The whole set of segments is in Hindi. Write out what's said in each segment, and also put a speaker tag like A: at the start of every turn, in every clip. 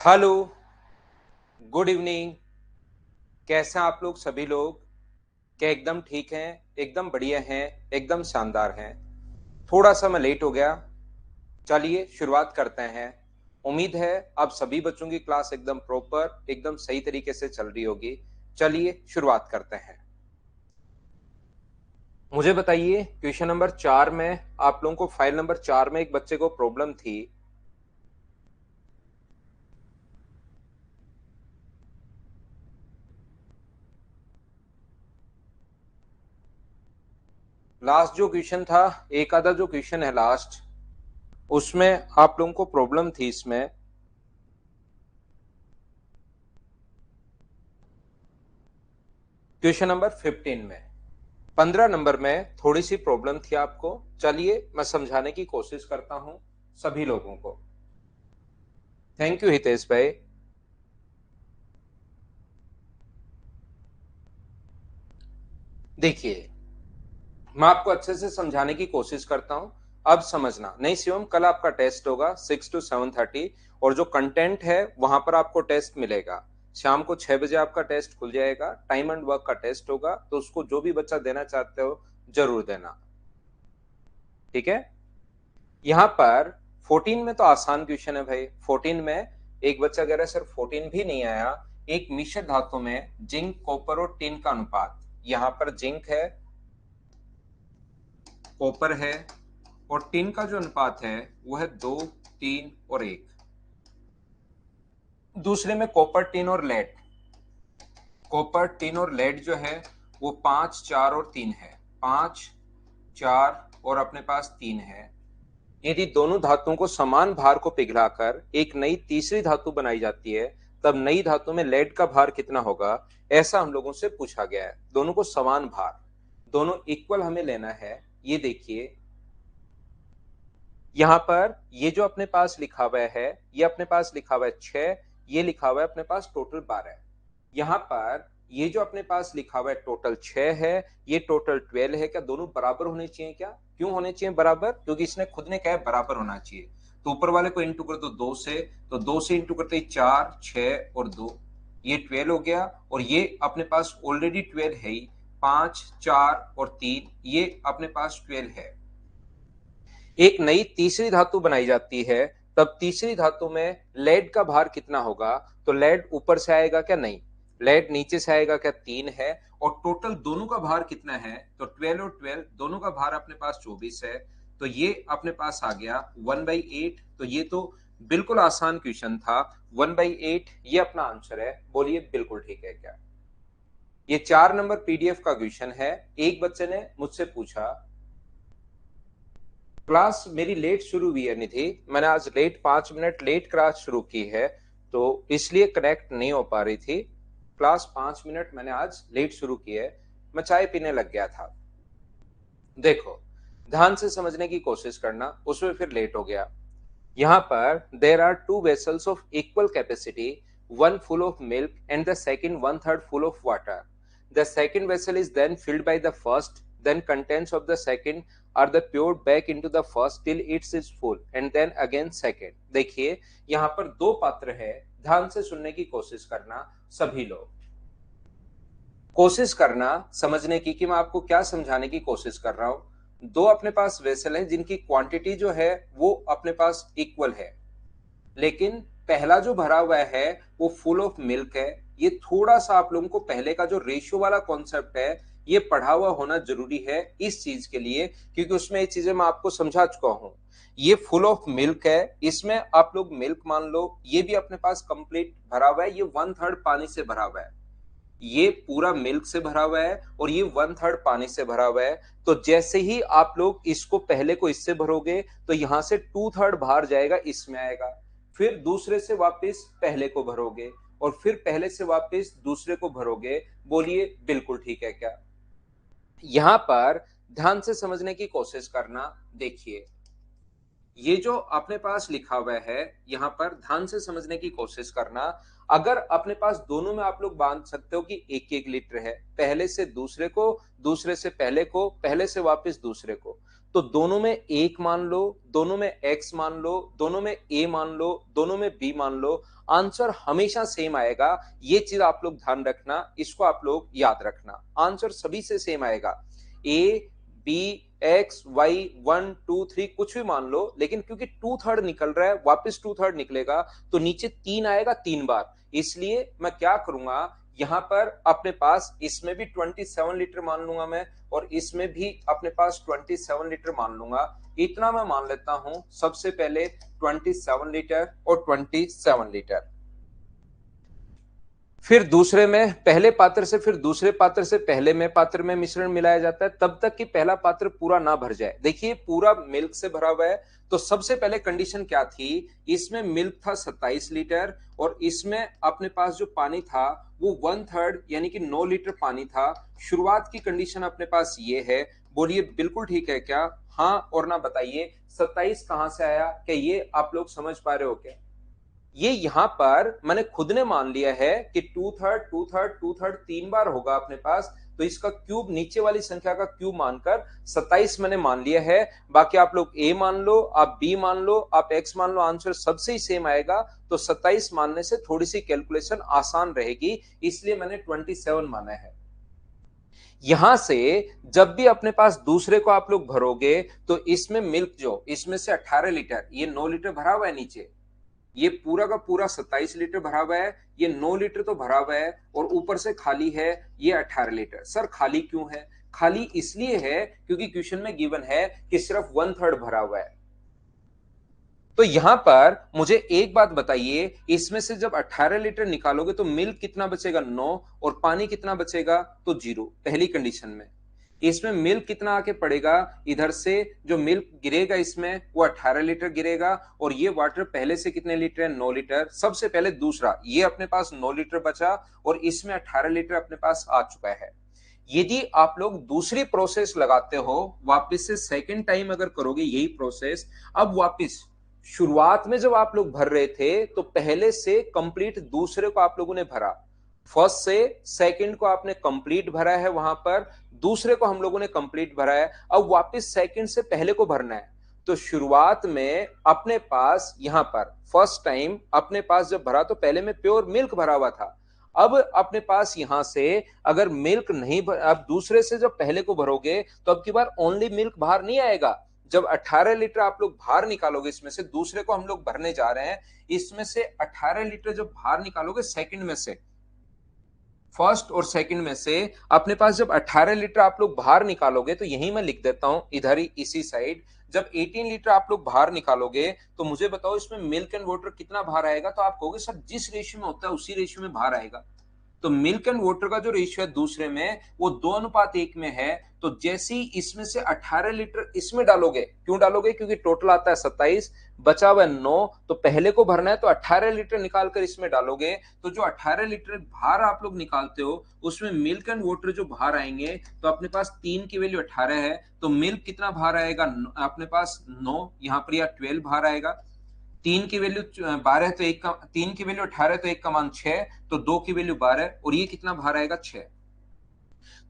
A: Hello, good evening. कैसे हैं आप लोग सभी लोग? क्या एकदम ठीक हैं, एकदम बढ़िया हैं, एकदम शानदार हैं? थोड़ा सा मैं लेट हो गया। चलिए शुरुआत करते हैं। उम्मीद है आप सभी बच्चों की क्लास एकदम प्रॉपर, एकदम सही तरीके से चल रही होगी। चलिए शुरुआत करते हैं। मुझे बताइए, क्वेश्चन नंबर 4 में आप लोगों को फाइल नंबर 4 में एक बच्चे को प्रॉब्लम थी। लास्ट जो क्वेश्चन था, एक आधा जो क्वेश्चन है लास्ट, उसमें आप लोगों को प्रॉब्लम थी। इसमें क्वेश्चन नंबर 15 में 15 नंबर में थोड़ी सी प्रॉब्लम थी आपको। चलिए मैं समझाने की कोशिश करता हूं सभी लोगों को। थैंक यू हितेश भाई। देखिए, मैं आपको अच्छे से समझाने की कोशिश करता हूं। अब समझना नहीं शिवम, कल आपका टेस्ट होगा 6 to 7:30 और जो कंटेंट है वहां पर आपको टेस्ट मिलेगा। शाम को 6 बजे आपका टेस्ट खुल जाएगा। टाइम एंड वर्क का टेस्ट होगा, तो उसको जो भी बच्चा देना चाहते हो जरूर देना। ठीक है। यहाँ पर 14 में तो आसान क्वेश्चन है भाई। 14 में एक बच्चा कह रहा है सर 14 भी नहीं आया। एक मिश्र धातु में जिंक, कॉपर और टिन का अनुपात। यहाँ पर जिंक है, कॉपर है और टिन का जो अनुपात है वो है 2, 3 और 1। दूसरे में कॉपर, टिन और लेड। कॉपर, टिन और लेड जो है वो 5, 4 और 3 है। 5, 4 और अपने पास 3 है। यदि दोनों धातुओं को समान भार को पिघलाकर एक नई तीसरी धातु बनाई जाती है, तब नई धातु में लेड का भार कितना होगा, ऐसा हम लोगों से पूछा गया है। दोनों को समान भार, दोनों इक्वल हमें लेना है। ये देखिए, यहां पर ये जो अपने पास लिखा हुआ है, ये अपने पास लिखा हुआ है 6, ये लिखा हुआ है अपने पास टोटल 12। यहाँ पर ये जो अपने पास लिखा हुआ है टोटल 6 है, ये टोटल 12 है। क्या दोनों बराबर होने चाहिए? क्या क्यों होने चाहिए बराबर? क्योंकि इसने खुद ने कहा है बराबर होना चाहिए। तो ऊपर वाले को इंटू कर दो 2 से, तो 2 से इंटू करते 4, 6 और 2, ये 12 हो गया। और ये अपने पास ऑलरेडी 12 है ही। 5, 4 और 3, ये अपने पास 12 है। एक नई तीसरी धातु बनाई जाती है, तब तीसरी धातु में लेड का भार कितना होगा? तो लेड ऊपर से आएगा क्या? नहीं, लेड नीचे से आएगा क्या? 3 है। और टोटल दोनों का भार कितना है? तो 12 और 12 दोनों का भार अपने पास 24 है। तो ये अपने पास आ गया 1/8। तो ये तो बिल्कुल आसान क्वेश्चन था। 1/8 ये अपना आंसर है। बोलिए बिल्कुल ठीक है क्या? ये 4 नंबर पीडीएफ का क्वेश्चन है। एक बच्चे ने मुझसे पूछा, क्लास मेरी लेट शुरू हुई है निधि, मैंने आज लेट 5 मिनट लेट क्लास शुरू की है, तो इसलिए कनेक्ट नहीं हो पा रही थी। क्लास 5 मिनट मैंने आज लेट शुरू की है, मैं चाय पीने लग गया था। देखो, ध्यान से समझने की कोशिश करना, उसमें फिर लेट हो गया। यहाँ पर there are two vessels of equal capacity, one full of milk and the second 1/3 full of water. The second vessel is then filled by the first, then contents of the second are the poured back into the first till it is full and then again second. देखिए, यहाँ पर दो पात्र है। ध्यान से सुनने की कोशिश करना सभी लोग। कोशिश करना समझने की कि मैं आपको क्या समझाने की कोशिश कर रहा हूं। दो अपने पास वेसल हैं जिनकी क्वांटिटी जो है वो अपने पास इक्वल है, लेकिन पहला जो भरा हुआ है वो फुल ऑफ मिल्क है। ये थोड़ा सा आप लोगों को पहले का जो रेशियो वाला कॉन्सेप्ट है ये पढ़ा हुआ होना जरूरी है इस चीज के लिए, क्योंकि उसमें ये चीजें मैं आपको समझा चुका हूं। ये फुल ऑफ मिल्क है, इसमें आप लोग मिल्क मान लो। ये भी अपने पास कंप्लीट भरा हुआ है, ये 1/3 पानी से भरा हुआ है। ये पूरा मिल्क से भरा हुआ है और ये 1/3 पानी से भरा हुआ है। तो जैसे ही आप लोग इसको पहले को इससे भरोगे तो यहां से 2/3 बाहर जाएगा, इसमें आएगा। फिर दूसरे से वापस पहले को भरोगे और फिर पहले से वापस दूसरे को भरोगे। बोलिए बिल्कुल ठीक है क्या? यहां पर ध्यान से समझने की कोशिश करना। देखिए, ये जो अपने पास लिखा हुआ है यहाँ पर ध्यान से समझने की कोशिश करना। अगर अपने पास दोनों में आप लोग बांध सकते हो कि 1-1 लीटर है, पहले से दूसरे को, दूसरे से पहले को, पहले से वापस दूसरे को, तो दोनों में एक मान लो, दोनों में x मान लो, दोनों में a मान लो, दोनों में b मान लो, आंसर हमेशा सेम आएगा। ये चीज आप लोग ध्यान रखना, इसको आप लोग याद रखना, आंसर सभी से सेम आएगा। a b x y 1 2 3 कुछ भी मान लो, लेकिन क्योंकि 2/3 निकल रहा है, वापस 2/3 निकलेगा, तो नीचे 3 आएगा 3 बार। इसलिए मैं क्या करूंगा, यहां पर अपने पास इसमें भी 27 लीटर मान लूंगा मैं, और इसमें भी अपने पास 27 लीटर मान लूंगा। इतना मैं मान लेता हूं, सबसे पहले 27 लीटर और 27 लीटर। फिर दूसरे में पहले पात्र से फिर दूसरे पात्र से पहले में पात्र में मिश्रण मिलाया जाता है, तब तक कि पहला पात्र पूरा ना भर जाए। देखिए पूरा मिल्क से भरा हुआ है, तो सबसे पहले कंडीशन क्या थी, इसमें मिल्क था 27 लीटर और इसमें अपने पास जो पानी था वो 1/3 यानी कि 9 लीटर पानी था। शुरुआत की कंडीशन अपने पास ये है, बोलिए बिल्कुल ठीक है क्या? हाँ और ना बताइए 27 कहां से आया, क्या ये आप लोग समझ पा रहे हो क्या? ये यहां पर मैंने खुद ने मान लिया है कि 2/3 2/3 2/3 3 बार होगा अपने पास, तो इसका क्यूब नीचे वाली संख्या का क्यूब मानकर 27 मैंने मान लिया है। बाकी आप लोग a मान लो, आप b मान लो, आप x मान लो, आंसर सबसे ही सेम आएगा। तो 27 मानने से थोड़ी सी कैलकुलेशन आसान रहेगी, इसलिए मैंने 27 माना है। यहां से जब भी अपने पास दूसरे को आप लोग भरोगे, तो इसमें मिल्क जो इसमें से 18 लीटर, ये 9 लीटर भरा हुआ है नीचे, ये पूरा का पूरा 27 लीटर भरा हुआ है, ये 9 लीटर तो भरा हुआ है और ऊपर से खाली है ये 18 लीटर। सर खाली क्यों है? खाली इसलिए है क्योंकि क्वेश्चन में गिवन है कि सिर्फ 1/3 भरा हुआ है। तो यहां पर मुझे एक बात बताइए, इसमें से जब 18 लीटर निकालोगे तो मिल्क कितना बचेगा? 9, और पानी कितना बचेगा? तो 0, पहली कंडीशन में। इसमें मिल्क कितना आके पड़ेगा? इधर से जो मिल्क गिरेगा इसमें वो 18 लीटर गिरेगा, और ये वाटर पहले से कितने लीटर है? 9 लीटर। सबसे पहले दूसरा, ये अपने पास 9 लीटर बचा और इसमें 18 लीटर अपने पास आ चुका है। यदि आप लोग दूसरी प्रोसेस लगाते हो, वापस से सेकेंड टाइम अगर करोगे यही प्रोसेस, अब वापस शुरुआत में जब आप लोग भर रहे थे तो पहले से कंप्लीट दूसरे को आप लोगों ने भरा, फर्स्ट से सेकंड को आपने कंप्लीट भरा है, वहां पर दूसरे को हम लोगों ने कंप्लीट भरा है। अब वापस सेकंड से पहले को भरना है, तो शुरुआत में अपने पास यहां पर फर्स्ट टाइम अपने पास जब भरा तो पहले में प्योर मिल्क भरा हुआ था। अब अपने पास यहां से अगर मिल्क नहीं अब दूसरे से जब पहले को भरोगे तो अब की बार ओनली मिल्क बाहर नहीं आएगा। जब 18 लीटर आप लोग बाहर निकालोगे, इसमें से दूसरे को हम लोग भरने जा रहे हैं, इसमें से 18 लीटर जब बाहर निकालोगे सेकंड में से, फर्स्ट और सेकंड में से अपने पास जब 18 लीटर आप लोग बाहर निकालोगे, तो यही मैं लिख देता हूं इधर ही इसी साइड, जब 18 लीटर आप लोग बाहर निकालोगे तो मुझे बताओ इसमें मिल्क एंड वाटर कितना बाहर आएगा? तो आप कहोगे सर जिस रेशियो में होता है उसी रेशियो में बाहर आएगा। तो मिल्क एंड वाटर का जो रेशियो है दूसरे में वो 2:1 में है। तो जैसे ही इसमें से 18 लीटर इसमें डालोगे, क्यों डालोगे? क्योंकि टोटल आता है 27, बचा हुआ 9, तो पहले को भरना है, तो 18 लीटर निकालकर इसमें डालोगे, तो जो 18 लीटर बाहर आप लोग निकालते हो उसमें मिल्क एंड वाटर जो बाहर आएंगे, तो अपने पास 3 की वैल्यू 18 है, तो मिल्क कितना बाहर आएगा? अपने पास 9, यहां पर या 12 बाहर आएगा। 3 की वैल्यू 12 तो 1 का, 3 की वैल्यू 18 तो 1 का मान 6, तो 2 की वैल्यू 12, और ये कितना बाहर आएगा? 6।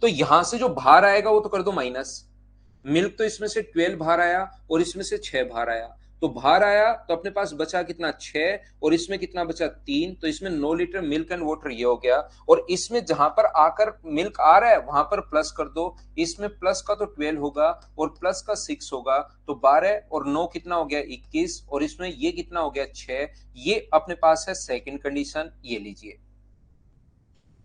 A: तो यहां से जो बाहर आएगा वो तो कर दो माइनस। मिल्क तो इसमें से 12 बाहर आया और इसमें से 6 बाहर आया, तो बाहर आया तो अपने पास बचा कितना? 6, और इसमें कितना बचा? 3, तो इसमें 9 लीटर मिल्क एंड वाटर ये हो गया। और इसमें जहां पर आकर मिल्क आ रहा है वहां पर प्लस कर दो, इसमें प्लस का तो 12 होगा और प्लस का 6 होगा, तो 12 और 9 कितना हो गया? 21, और इसमें ये कितना हो गया? 6। ये अपने पास है सेकेंड कंडीशन, ये लीजिए।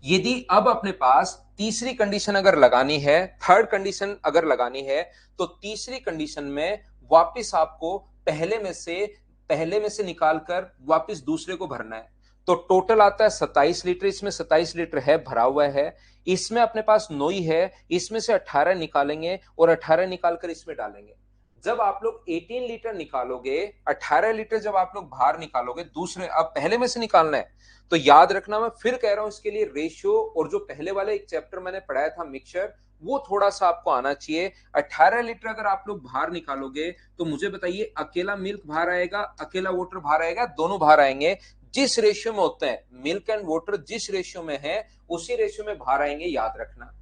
A: यदि अब अपने पास तीसरी कंडीशन अगर लगानी है, थर्ड कंडीशन अगर लगानी है, तो तीसरी कंडीशन में वापस आपको पहले में से निकालकर वापस दूसरे को भरना है। तो टोटल आता है 27 लीटर, इसमें 27 लीटर है भरा हुआ है, इसमें अपने पास 9 ही है, इसमें से 18 निकालेंगे और 18 निकालकर इसमें डालेंगे। जब आप लोग 18 लीटर निकालोगे, 18 लीटर जब आप लोग बाहर निकालोगे दूसरे, अब पहले में से निकालना है, तो याद रखना मैं फिर कह रहा हूं इसके लिए रेशियो और जो पहले वाले एक चैप्टर मैंने पढ़ाया था मिक्सचर, वो थोड़ा सा आपको आना चाहिए। 18 लीटर अगर आप लोग बाहर निकालोगे तो मुझे बताइए अकेला मिल्क बाहर आएगा, अकेला वाटर बाहर आएगा? दोनों बाहर आएंगे। जिस रेशियो में होते हैं मिल्क एंड वाटर, जिस रेशियो में है उसी रेशियो में बाहर आएंगे, याद रखना।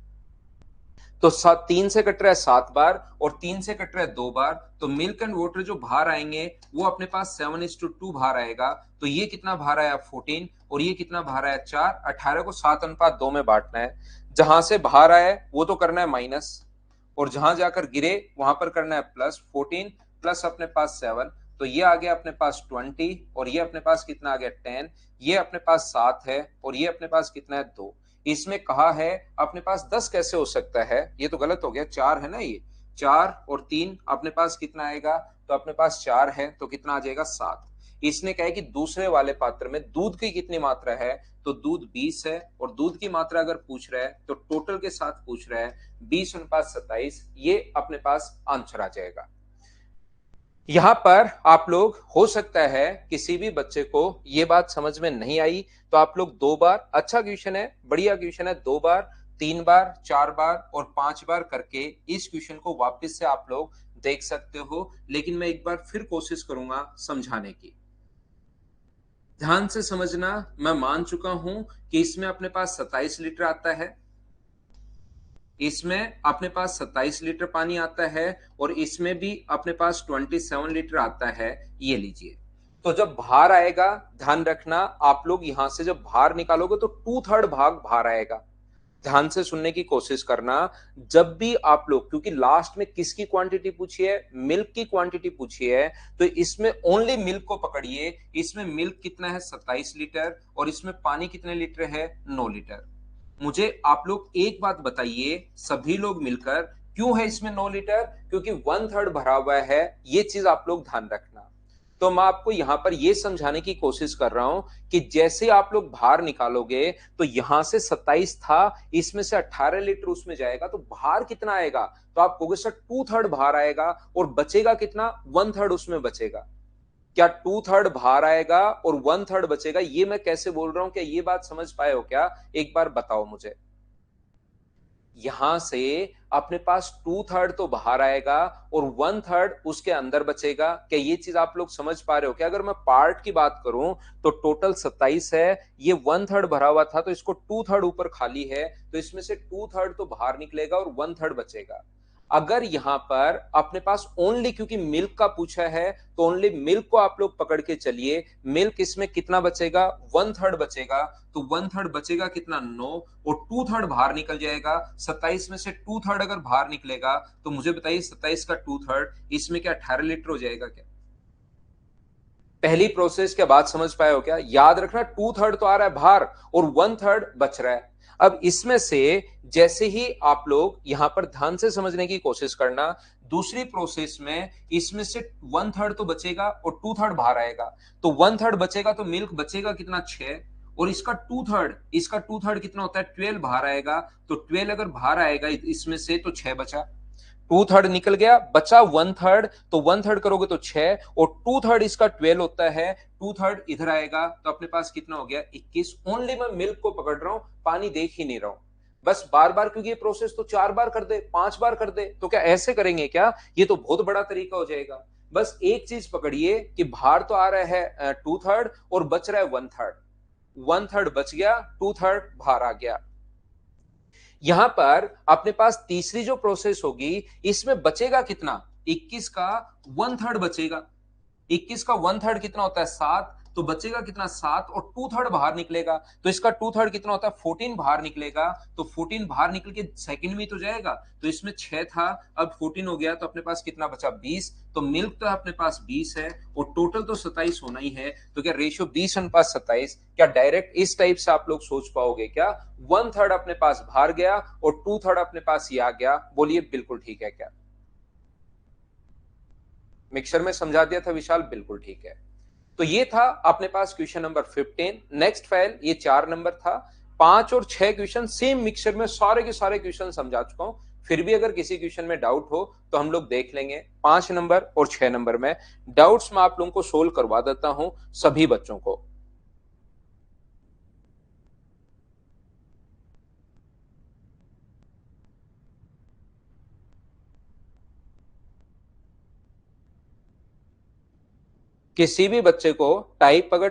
A: तो 3 से कट रहा है 7 बार और 3 से कट रहा है 2 बार, तो मिल्क एंड वाटर जो बाहर आएंगे वो अपने पास 7:2 बाहर आएगा। तो ये कितना बाहर आया 14 और ये कितना बाहर आया 4। 18 को 7:2 में बांटना है। जहां से बाहर आया वो तो करना है माइनस, और जहां जाकर गिरे वहां पर करना है प्लस। 14 प्लस अपने पास 7, तो ये आ गया अपने पास 20 और ये अपने पास कितना आ गया 10। ये अपने पास 7 है और ये अपने पास कितना है 2। इसमें कहा है अपने पास 10 कैसे हो सकता है, ये तो गलत हो गया, 4 है ना, ये 4 और 3 अपने पास कितना आएगा, तो अपने पास 4 है तो कितना आ जाएगा 7। इसने कहा है कि दूसरे वाले पात्र में दूध की कितनी मात्रा है, तो दूध 20 है, और दूध की मात्रा अगर पूछ रहा है तो टोटल के साथ पूछ रहा है, 20:27, ये अपने पास आंसर आ जाएगा। यहां पर आप लोग, हो सकता है किसी भी बच्चे को यह बात समझ में नहीं आई, तो आप लोग 2 बार, अच्छा क्वेश्चन है, बढ़िया क्वेश्चन है, 2 बार, 3 बार, 4 बार और 5 बार करके इस क्वेश्चन को वापस से आप लोग देख सकते हो। लेकिन मैं एक बार फिर कोशिश करूंगा समझाने की। ध्यान से समझना। मैं मान चुका हूं कि इसमें अपने पास 27 लीटर आता है, इसमें अपने पास 27 लीटर पानी आता है, और इसमें भी अपने पास 27 लीटर आता है। ये लीजिए, तो जब बाहर आएगा, ध्यान रखना आप लोग यहां से जब बाहर निकालोगे तो 2/3 भाग बाहर आएगा। ध्यान से सुनने की कोशिश करना। जब भी आप लोग, क्योंकि लास्ट में किसकी क्वांटिटी पूछी है, मिल्क की क्वांटिटी पूछी है, तो इसमें ओनली मिल्क को पकड़िए। इसमें मिल्क कितना है 27 लीटर और इसमें पानी कितने लीटर है 9 लीटर। मुझे आप लोग एक बात बताइए, सभी लोग मिलकर, क्यों है इसमें 9 लीटर, क्योंकि 1/3 भरा हुआ है। ये चीज आप लोग ध्यान रखना। तो मैं आपको यहां पर यह समझाने की कोशिश कर रहा हूं कि जैसे आप लोग बाहर निकालोगे तो यहां से 27 था, इसमें से 18 लीटर उसमें जाएगा, तो बाहर कितना आएगा, तो आप कहोगे सर 2/3 बाहर आएगा और बचेगा कितना, 1/3 उसमें बचेगा। क्या 2/3 बाहर आएगा और 1/3 बचेगा, ये मैं कैसे बोल रहा हूं, क्या ये बात समझ पाए हो क्या, एक बार बताओ मुझे। यहां से अपने पास 2/3 तो बाहर आएगा और 1/3 उसके अंदर बचेगा। क्या ये चीज आप लोग समझ पा रहे हो क्या। अगर मैं पार्ट की बात करूं तो टोटल 27 है, ये 1/3 भरा हुआ था तो इसको 2/3 ऊपर खाली है, तो इसमें से 2/3 तो बाहर निकलेगा और 1/3 बचेगा। अगर यहां पर अपने पास ओनली, क्योंकि मिल्क का पूछा है, तो ओनली मिल्क को आप लोग पकड़ के चलिए। मिल्क इसमें कितना बचेगा, 1/3 बचेगा, तो 1/3 बचेगा कितना 9, और 2/3 बाहर निकल जाएगा। 27 में से 2/3 अगर बाहर निकलेगा तो मुझे बताइए 27 का 2/3 इसमें क्या 18 लीटर हो जाएगा क्या। पहली प्रोसेस के बाद समझ पाए हो क्या। याद रखना 2/3 तो आ रहा है बाहर और 1/3 बच रहा है। अब इसमें से जैसे ही आप लोग यहां पर ध्यान से समझने की कोशिश करना, दूसरी प्रोसेस में इसमें से 1/3 तो बचेगा और 2/3 बाहर आएगा, तो 1/3 बचेगा तो मिल्क बचेगा कितना 6, और इसका 2/3 कितना होता है 12 बाहर आएगा, तो 12 अगर बाहर आएगा इसमें से तो 6 बचा। 2/3 निकल गया, बचा 1/3, तो 1/3 करोगे तो 6, और 2/3 इसका 12 होता है, 2/3 इधर आएगा तो अपने पास कितना हो गया 21। ओनली मैं मिल्क को पकड़ रहा हूं, पानी देख ही नहीं रहा हूं। बस बार बार, क्योंकि ये प्रोसेस तो 4 बार कर दे, 5 बार कर दे, तो क्या ऐसे करेंगे क्या, ये तो बहुत बड़ा तरीका हो जाएगा। बस एक चीज पकड़िए कि बाहर तो आ रहा है 2/3 और बच रहा है 1/3। 1/3 बच गया, 2/3 बाहर आ गया। यहां पर अपने पास तीसरी जो प्रोसेस होगी, इसमें बचेगा कितना, 21 का 1/3 बचेगा। 21 का 1/3 कितना होता है 7, तो बचेगा कितना 7, और 2/3 बाहर निकलेगा, तो इसका 2/3 कितना होता है 14 बाहर निकलेगा, तो 14 बाहर निकल के सेकंड में तो जाएगा, तो इसमें 6 था, अब 14 हो गया, तो अपने पास कितना बचा 20। तो मिल्क तो अपने पास 20 है और टोटल तो 27 होना ही है, तो क्या रेशियो 20:27। क्या डायरेक्ट इस टाइप से आप लोग सोच पाओगे क्या, 1/3 अपने पास बाहर गया और 2/3 अपने पास ये आ गया। बोलिए बिल्कुल ठीक है क्या। मिक्सर में समझा दिया था विशाल, बिल्कुल ठीक है। तो ये था अपने पास क्वेश्चन नंबर 15। नेक्स्ट फाइल, ये 4 नंबर था। 5 और 6 क्वेश्चन सेम मिक्सर में सारे के सारे क्वेश्चन समझा चुका हूं। फिर भी अगर किसी क्वेश्चन में डाउट हो तो हम लोग देख लेंगे। 5 नंबर और 6 नंबर में डाउट्स मैं आप लोगों को सोल्व करवा देता हूं, सभी बच्चों को। किसी भी बच्चे को टाइप अगर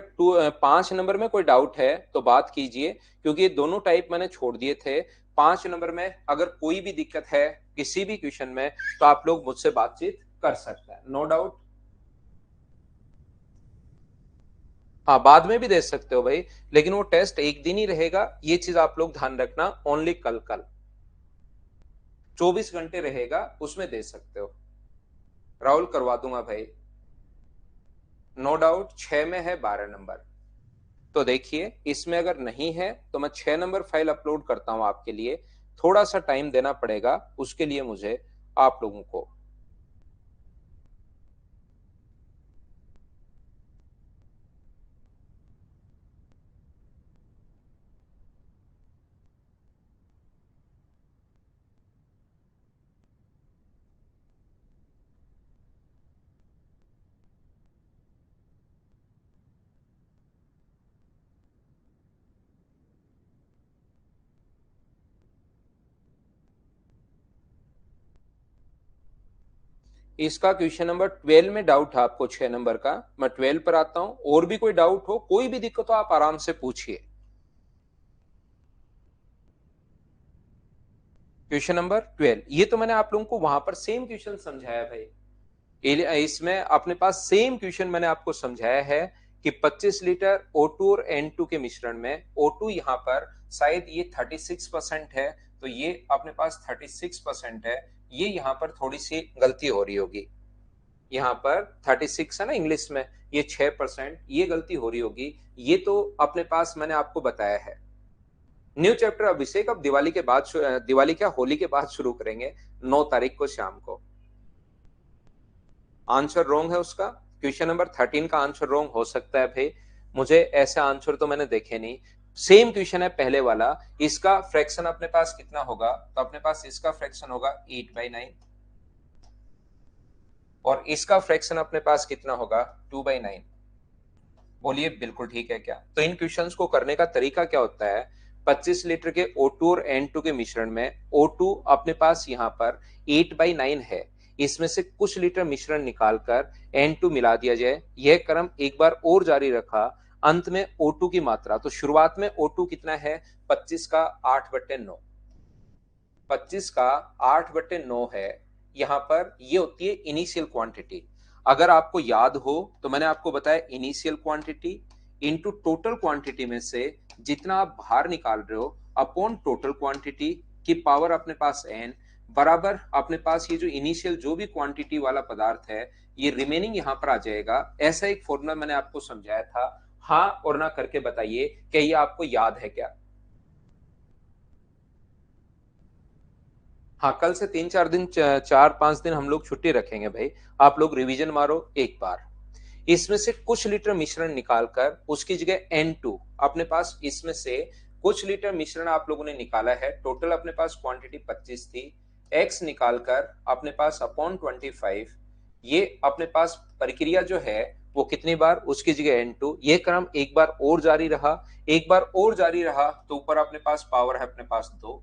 A: 5 नंबर में कोई डाउट है तो बात कीजिए, क्योंकि ये दोनों टाइप मैंने छोड़ दिए थे। 5 नंबर में अगर कोई भी दिक्कत है किसी भी क्वेश्चन में तो आप लोग मुझसे बातचीत कर सकते हैं, नो डाउट। हाँ, बाद में भी दे सकते हो भाई, लेकिन वो टेस्ट एक दिन ही रहेगा, ये चीज आप लोग ध्यान रखना, ओनली कल कल 24 घंटे रहेगा, उसमें दे सकते हो। राहुल करवा दूंगा भाई, नो डाउट। 6 में है 12 नंबर, तो देखिए इसमें अगर नहीं है तो मैं 6 नंबर फाइल अपलोड करता हूं आपके लिए, थोड़ा सा टाइम देना पड़ेगा उसके लिए मुझे आप लोगों को। इसका क्वेश्चन नंबर 12 में डाउट है आपको, 6 नंबर का, मैं 12 पर आता हूं। और भी कोई डाउट हो, कोई भी दिक्कत हो, आप आराम से पूछिए। क्वेश्चन नंबर 12, ये तो मैंने आप लोगों को वहां पर सेम क्वेश्चन समझाया भाई, इसमें अपने पास सेम क्वेश्चन मैंने आपको समझाया है कि 25 लीटर O2 और N2 के मिश्रण में O2 यहाँ पर शायद ये 36% है, तो ये अपने पास 36% है, ये यहाँ पर थोड़ी सी गलती हो रही होगी, यहाँ पर 36 है ना इंग्लिश में, ये 6%, ये गलती हो रही होगी। ये तो अपने पास मैंने आपको बताया है। न्यू चैप्टर अभिषेक अब दिवाली के बाद, दिवाली क्या, होली के बाद शुरू करेंगे, 9 तारीख को शाम को। आंसर रॉन्ग है उसका, क्वेश्चन नंबर 13 का आंसर रॉन्ग हो सकता है भाई, मुझे ऐसे आंसर तो मैंने देखे नहीं। सेम क्वेश्चन है पहले वाला, इसका फ्रैक्शन अपने पास कितना होगा, तो अपने पास इसका फ्रैक्शन होगा 8/9, और इसका फ्रैक्शन अपने पास कितना होगा 2/9। बोलिए बिल्कुल ठीक है क्या? तो इन क्वेश्चंस को करने का तरीका क्या होता है, 25 लीटर के O2 और N2 के मिश्रण में O2 अपने पास यहाँ पर 8/9 है, इसमें से कुछ लीटर मिश्रण निकालकर N2 मिला दिया जाए, यह क्रम एक बार और जारी रखा, अंत में O2 की मात्रा, तो शुरुआत में O2 कितना है, 25 का 8/9, 25 का 8/9 है, यहां पर ये होती है इनिशियल क्वांटिटी। अगर आपको याद हो तो मैंने आपको बताया initial quantity into total quantity में से जितना आप बाहर निकाल रहे हो अपॉन टोटल क्वांटिटी की पावर अपने पास n, बराबर अपने पास ये जो इनिशियल जो भी क्वांटिटी वाला पदार्थ है ये रिमेनिंग यहां पर आ जाएगा। ऐसा एक फॉर्मूला मैंने आपको समझाया था, हाँ और ना करके बताइए क्या ये आपको याद है क्या? हाँ, कल से 3-4 दिन, 4-5 दिन हम लोग छुट्टी रखेंगे भाई, आप लोग रिवीजन मारो एक बार। इसमें से कुछ लीटर मिश्रण निकालकर उसकी जगह N2 अपने पास, इसमें से कुछ लीटर मिश्रण आप लोगों ने निकाला है, टोटल अपने पास क्वांटिटी 25 थी, X निकालकर अपने पास अपॉन 25, ये अपने पास प्रक्रिया जो है वो कितनी बार, उसकी जगह N2, ये क्रम एक बार और जारी रहा, एक बार और जारी रहा तो ऊपर अपने पास पावर है अपने पास 2,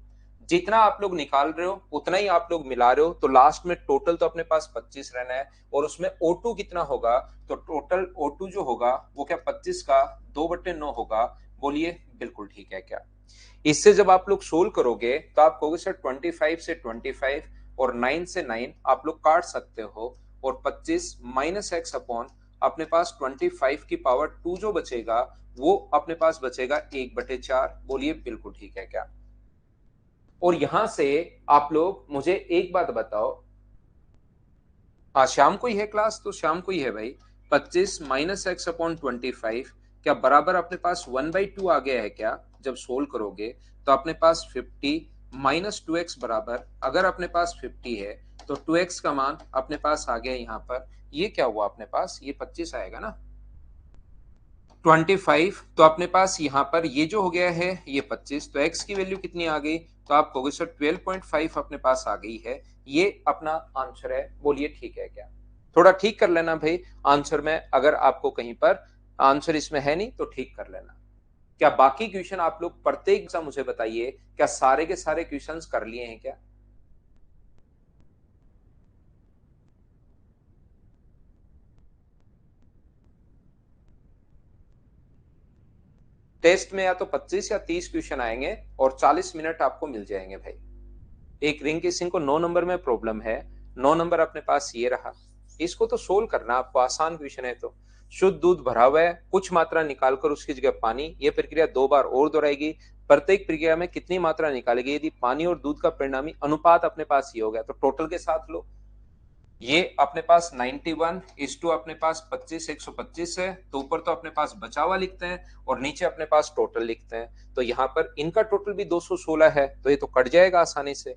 A: जितना आप लोग निकाल रहे हो उतना ही आप लोग मिला रहे हो, तो लास्ट में टोटल तो अपने पास 25 रहना है, और उसमें O2 कितना होगा, तो टोटल O2 जो होगा वो क्या 25 का 2/9 होगा। बोलिए बिल्कुल ठीक है क्या? इससे जब आप लोग सोल्व करोगे तो आप कहोगे सर 25 से 25 और 9 से 9 आप लोग काट सकते हो, और 25 माइनस एक्स अपॉन अपने पास 25 की पावर 2 जो बचेगा वो अपने पास बचेगा 1/4। बोलिए बिल्कुल ठीक है क्या? और यहां से आप लोग मुझे एक बात बताओ, हाँ शाम को ही है क्लास, तो शाम को ही है भाई, 25 माइनस एक्स अपॉन 25 क्या बराबर अपने पास 1/2 आ गया है क्या? जब सोल्व करोगे तो अपने पास 50 माइनस 2x बराबर, अगर अपने पास 50 है तो 2x का मान अपने पास आ गया यहाँ पर, ये क्या हुआ अपने पास, ये 25 आएगा ना, 25, तो अपने पास यहाँ पर ये जो हो गया है ये 25, तो x की वैल्यू कितनी आ गई, तो आप कहोगे सर 12.5 अपने पास आ गई है, ये अपना आंसर है। बोलिए ठीक है क्या? थोड़ा ठीक कर लेना भाई आंसर में, अगर आपको कहीं पर आंसर इसमें है नहीं तो ठीक कर लेना। क्या बाकी क्वेश्चन आप लोग प्रत्येक सा मुझे बताइए, क्या सारे के सारे क्वेश्चंस कर लिए हैं क्या? टेस्ट में या तो 25 या 30 क्वेश्चन आएंगे और 40 मिनट आपको मिल जाएंगे भाई। एक रिंग केसिंग को 9 नंबर में प्रॉब्लम है, 9 नंबर अपने पास ये रहा, इसको तो सोल्व करना आपको, आसान क्वेश्चन है। तो शुद्ध दूध भरा हुआ है, कुछ मात्रा निकालकर उसकी जगह पानी, ये प्रक्रिया 2 बार और दोहराएगी, प्रत्येक प्रक्रिया में कितनी मात्रा निकालेगी, यदि पानी और दूध का परिणामी अनुपात अपने पास ये हो गया तो टोटल के साथ लो। ये अपने पास 91:2 अपने पास 25 125 है, तो ऊपर तो अपने पास बचा हुआ लिखते हैं और नीचे अपने पास टोटल लिखते हैं। तो यहाँ पर इनका टोटल भी 216 है, तो ये तो कट जाएगा आसानी से।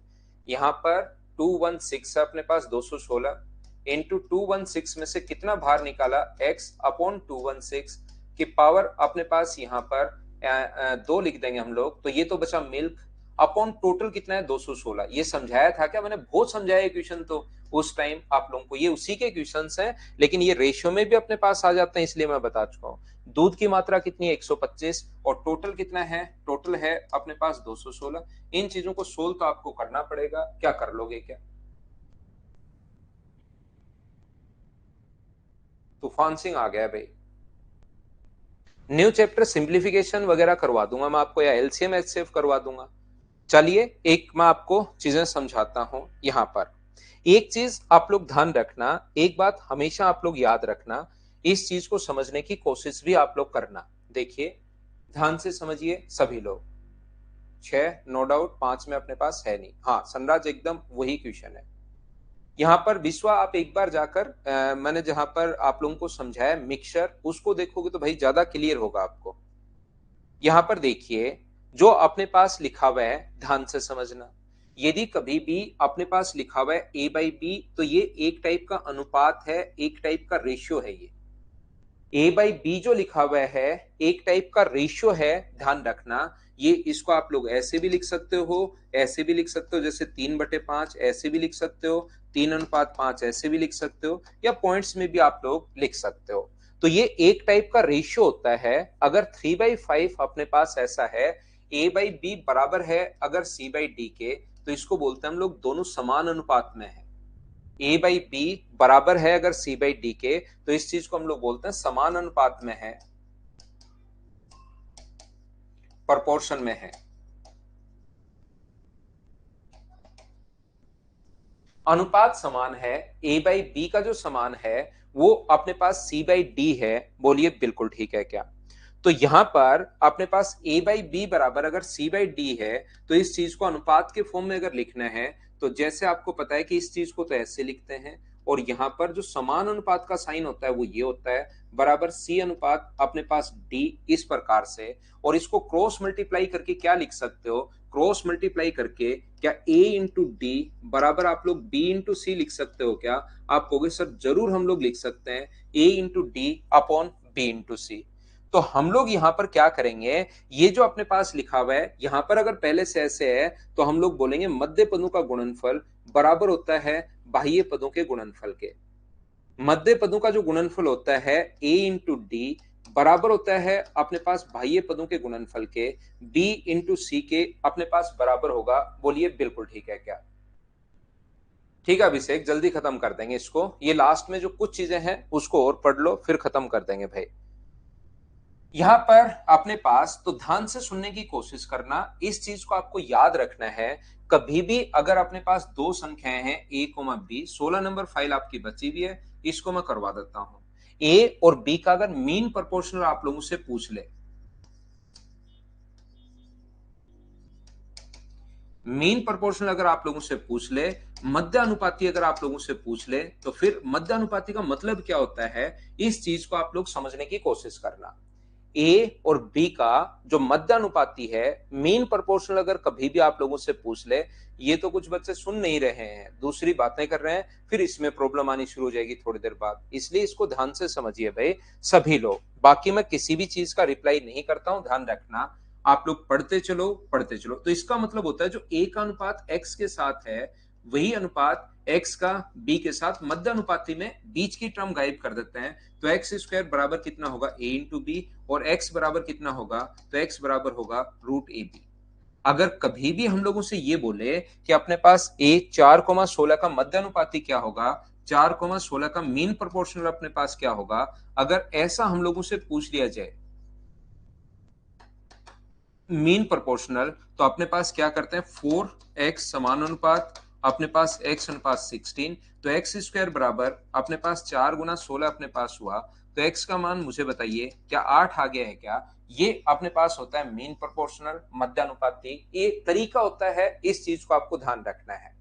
A: यहाँ पर 216 है अपने पास, 216 इंटू 216 में से कितना बाहर निकाला, x अपॉन 216 की पावर अपने पास यहाँ पर 2 लिख देंगे हम लोग, तो ये तो बचा मिल्क अपॉन टोटल कितना है 216। ये समझाया था क्या, मैंने बहुत समझाया क्वेश्चन तो उस टाइम आप लोगों को, ये उसी के क्वेश्चंस हैं, लेकिन ये रेशियो में भी अपने पास आ जाते हैं, इसलिए मैं बता चुका हूं। दूध की मात्रा कितनी है 125 और टोटल कितना है, टोटल है अपने पास 216। इन चीजों को सोल्व तो आपको करना पड़ेगा, क्या कर लोगे क्या? तूफान सिंह आ गया भाई। न्यू चैप्टर सिंप्लीफिकेशन वगैरह करवा दूंगा मैं आपको, या एलसीएम एचसीएफ करवा दूंगा। चलिए एक मैं आपको चीजें समझाता हूं। यहां पर एक चीज आप लोग ध्यान रखना, एक बात हमेशा आप लोग याद रखना, इस चीज को समझने की कोशिश भी आप लोग करना। देखिए ध्यान से समझिए सभी लोग। 6 नो डाउट, 5 में अपने पास है नहीं, हाँ सनराज एकदम वही क्वेश्चन है। यहाँ पर विश्वा आप एक बार जाकर मैंने जहां पर आप लोगों को समझाया मिक्सचर, उसको देखोगे तो भाई ज्यादा क्लियर होगा आपको। यहां पर देखिए जो अपने पास लिखा हुआ है, ध्यान से समझना, यदि कभी भी अपने पास लिखा हुआ है A/B, तो ये एक टाइप का अनुपात है, एक टाइप का रेशियो है। ये A/B जो लिखा हुआ है एक टाइप का रेशियो है, ध्यान रखना। ये इसको आप लोग ऐसे भी लिख सकते हो, ऐसे भी लिख सकते हो, जैसे 3/5 ऐसे भी लिख सकते हो, 3:5 ऐसे भी लिख सकते हो, या पॉइंट्स में भी आप लोग लिख सकते हो। तो ये एक टाइप का रेशियो होता है। अगर 3/5 अपने पास ऐसा है, A/B बराबर है अगर C/D के, तो इसको बोलते हैं हम लोग दोनों समान अनुपात में है। A/B बराबर है अगर C/D के, तो इस चीज को हम लोग बोलते हैं समान अनुपात में है, प्रोपोर्शन में है। अनुपात समान है, A/B का जो समान है वो अपने पास C/D है। बोलिए बिल्कुल ठीक है क्या? तो यहां पर अपने पास A/B बराबर अगर C/D है, तो इस चीज को अनुपात के फॉर्म में अगर लिखना है, तो जैसे आपको पता है कि इस चीज को तो ऐसे लिखते हैं, और यहां पर जो समान अनुपात का साइन होता है वो ये होता है, बराबर C अनुपात अपने पास D, इस प्रकार से। और इसको क्रॉस मल्टीप्लाई करके क्या लिख सकते हो, क्रॉस मल्टीप्लाई करके क्या A इंटू डी बराबर आप लोग B इंटू सी लिख सकते हो क्या? आप कहोगे सर जरूर हम लोग लिख सकते हैं, A into D upon B into C. तो हम लोग यहां पर क्या करेंगे, ये जो अपने पास लिखा हुआ है यहां पर अगर पहले से ऐसे है, तो हम लोग बोलेंगे मध्य पदों का गुणनफल बराबर होता है बाह्य पदों के गुणनफल के। मध्य पदों का जो गुणनफल होता है A इंटू डी बराबर होता है अपने पास बाह्य पदों के गुणनफल के, B इंटू सी के अपने पास बराबर होगा। बोलिए बिल्कुल ठीक है क्या? ठीक है अभिषेक, जल्दी खत्म कर देंगे इसको, ये लास्ट में जो कुछ चीजें हैं उसको और पढ़ लो, फिर खत्म कर देंगे भाई। यहां पर अपने पास तो ध्यान से सुनने की कोशिश करना, इस चीज को आपको याद रखना है। कभी भी अगर अपने पास दो संख्याएं हैं A, B, 16 नंबर फाइल आपकी बची हुई है, इसको मैं करवा देता हूं। A और B का अगर मीन प्रोपोर्शनल आप लोगों से पूछ ले, मीन प्रोपोर्शनल अगर आप लोगों से पूछ ले, मध्य अनुपाती अगर आप लोगों से पूछ ले, तो फिर मध्य अनुपाती का मतलब क्या होता है, इस चीज को आप लोग समझने की कोशिश करना। ए और बी का जो मध्य अनुपाती है, मीन प्रोपोर्शनल अगर कभी भी आप लोगों से पूछ ले, ये तो कुछ बच्चे सुन नहीं रहे हैं, दूसरी बातें कर रहे हैं, फिर इसमें प्रॉब्लम आनी शुरू हो जाएगी थोड़ी देर बाद, इसलिए इसको ध्यान से समझिए भाई सभी लोग। बाकी मैं किसी भी चीज का रिप्लाई नहीं करता हूं, ध्यान रखना। आप लोग पढ़ते चलो पढ़ते चलो। तो इसका मतलब होता है जो ए का अनुपात एक्स के साथ है, वही अनुपात एक्स का बी के साथ मध्य अनुपाती में बीच की टर्म गायब कर देते हैं। तो एक्स स्क्वायर बराबर कितना होगा, ए इंटू बी, और एक्स बराबर कितना होगा, तो एक्स बराबर होगा √AB। अगर कभी भी हम लोगों से ये बोले कि अपने पास ए 4,16 का मध्य अनुपाती क्या होगा, 4,16 का मीन प्रोपोर्शनल अपने पास क्या होगा, अगर ऐसा हम लोगों से पूछ लिया जाए, मीन प्रोपोर्शनल, तो अपने पास क्या करते हैं 4x समानुपात अपने पास x अनुपात 16, तो एक्स स्क्वायर बराबर अपने पास 4 गुना 16 अपने पास हुआ, तो x का मान मुझे बताइए क्या 8 आ गया है क्या? ये अपने पास होता है मीन प्रोपोर्शनल मध्यानुपाती। एक तरीका होता है, इस चीज को आपको ध्यान रखना है।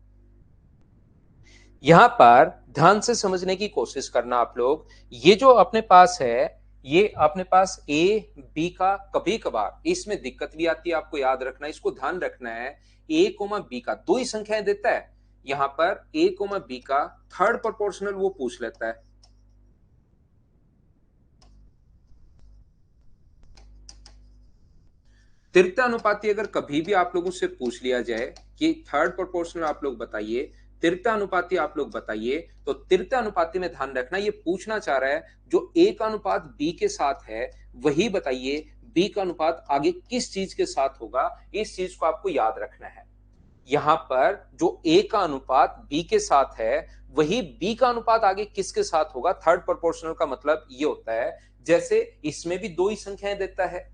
A: यहां पर ध्यान से समझने की कोशिश करना आप लोग। ये जो अपने पास है, ये अपने पास ए बी का कभी कभार इसमें दिक्कत भी आती है, आपको याद रखना, इसको ध्यान रखना है। ए कोमा बी का दो ही संख्याएं देता है, यहां पर ए कोमा बी का थर्ड प्रोपोर्शनल वो पूछ लेता है। तृतीय अनुपाती अगर कभी भी आप लोगों से पूछ लिया जाए कि थर्ड प्रोपोर्शनल आप लोग बताइए, तृतीय अनुपाती आप लोग बताइए, तो तृतीय अनुपाती में ध्यान रखना ये पूछना चाह रहा है जो ए का अनुपात बी के साथ है वही बताइए बी का अनुपात आगे किस चीज के साथ होगा, इस चीज को आपको याद रखना है। यहां पर जो ए का अनुपात बी के साथ है वही बी का अनुपात आगे किसके साथ होगा। थर्ड प्रोपोर्शनल का मतलब ये होता है जैसे इसमें भी दो ही संख्याएं देता है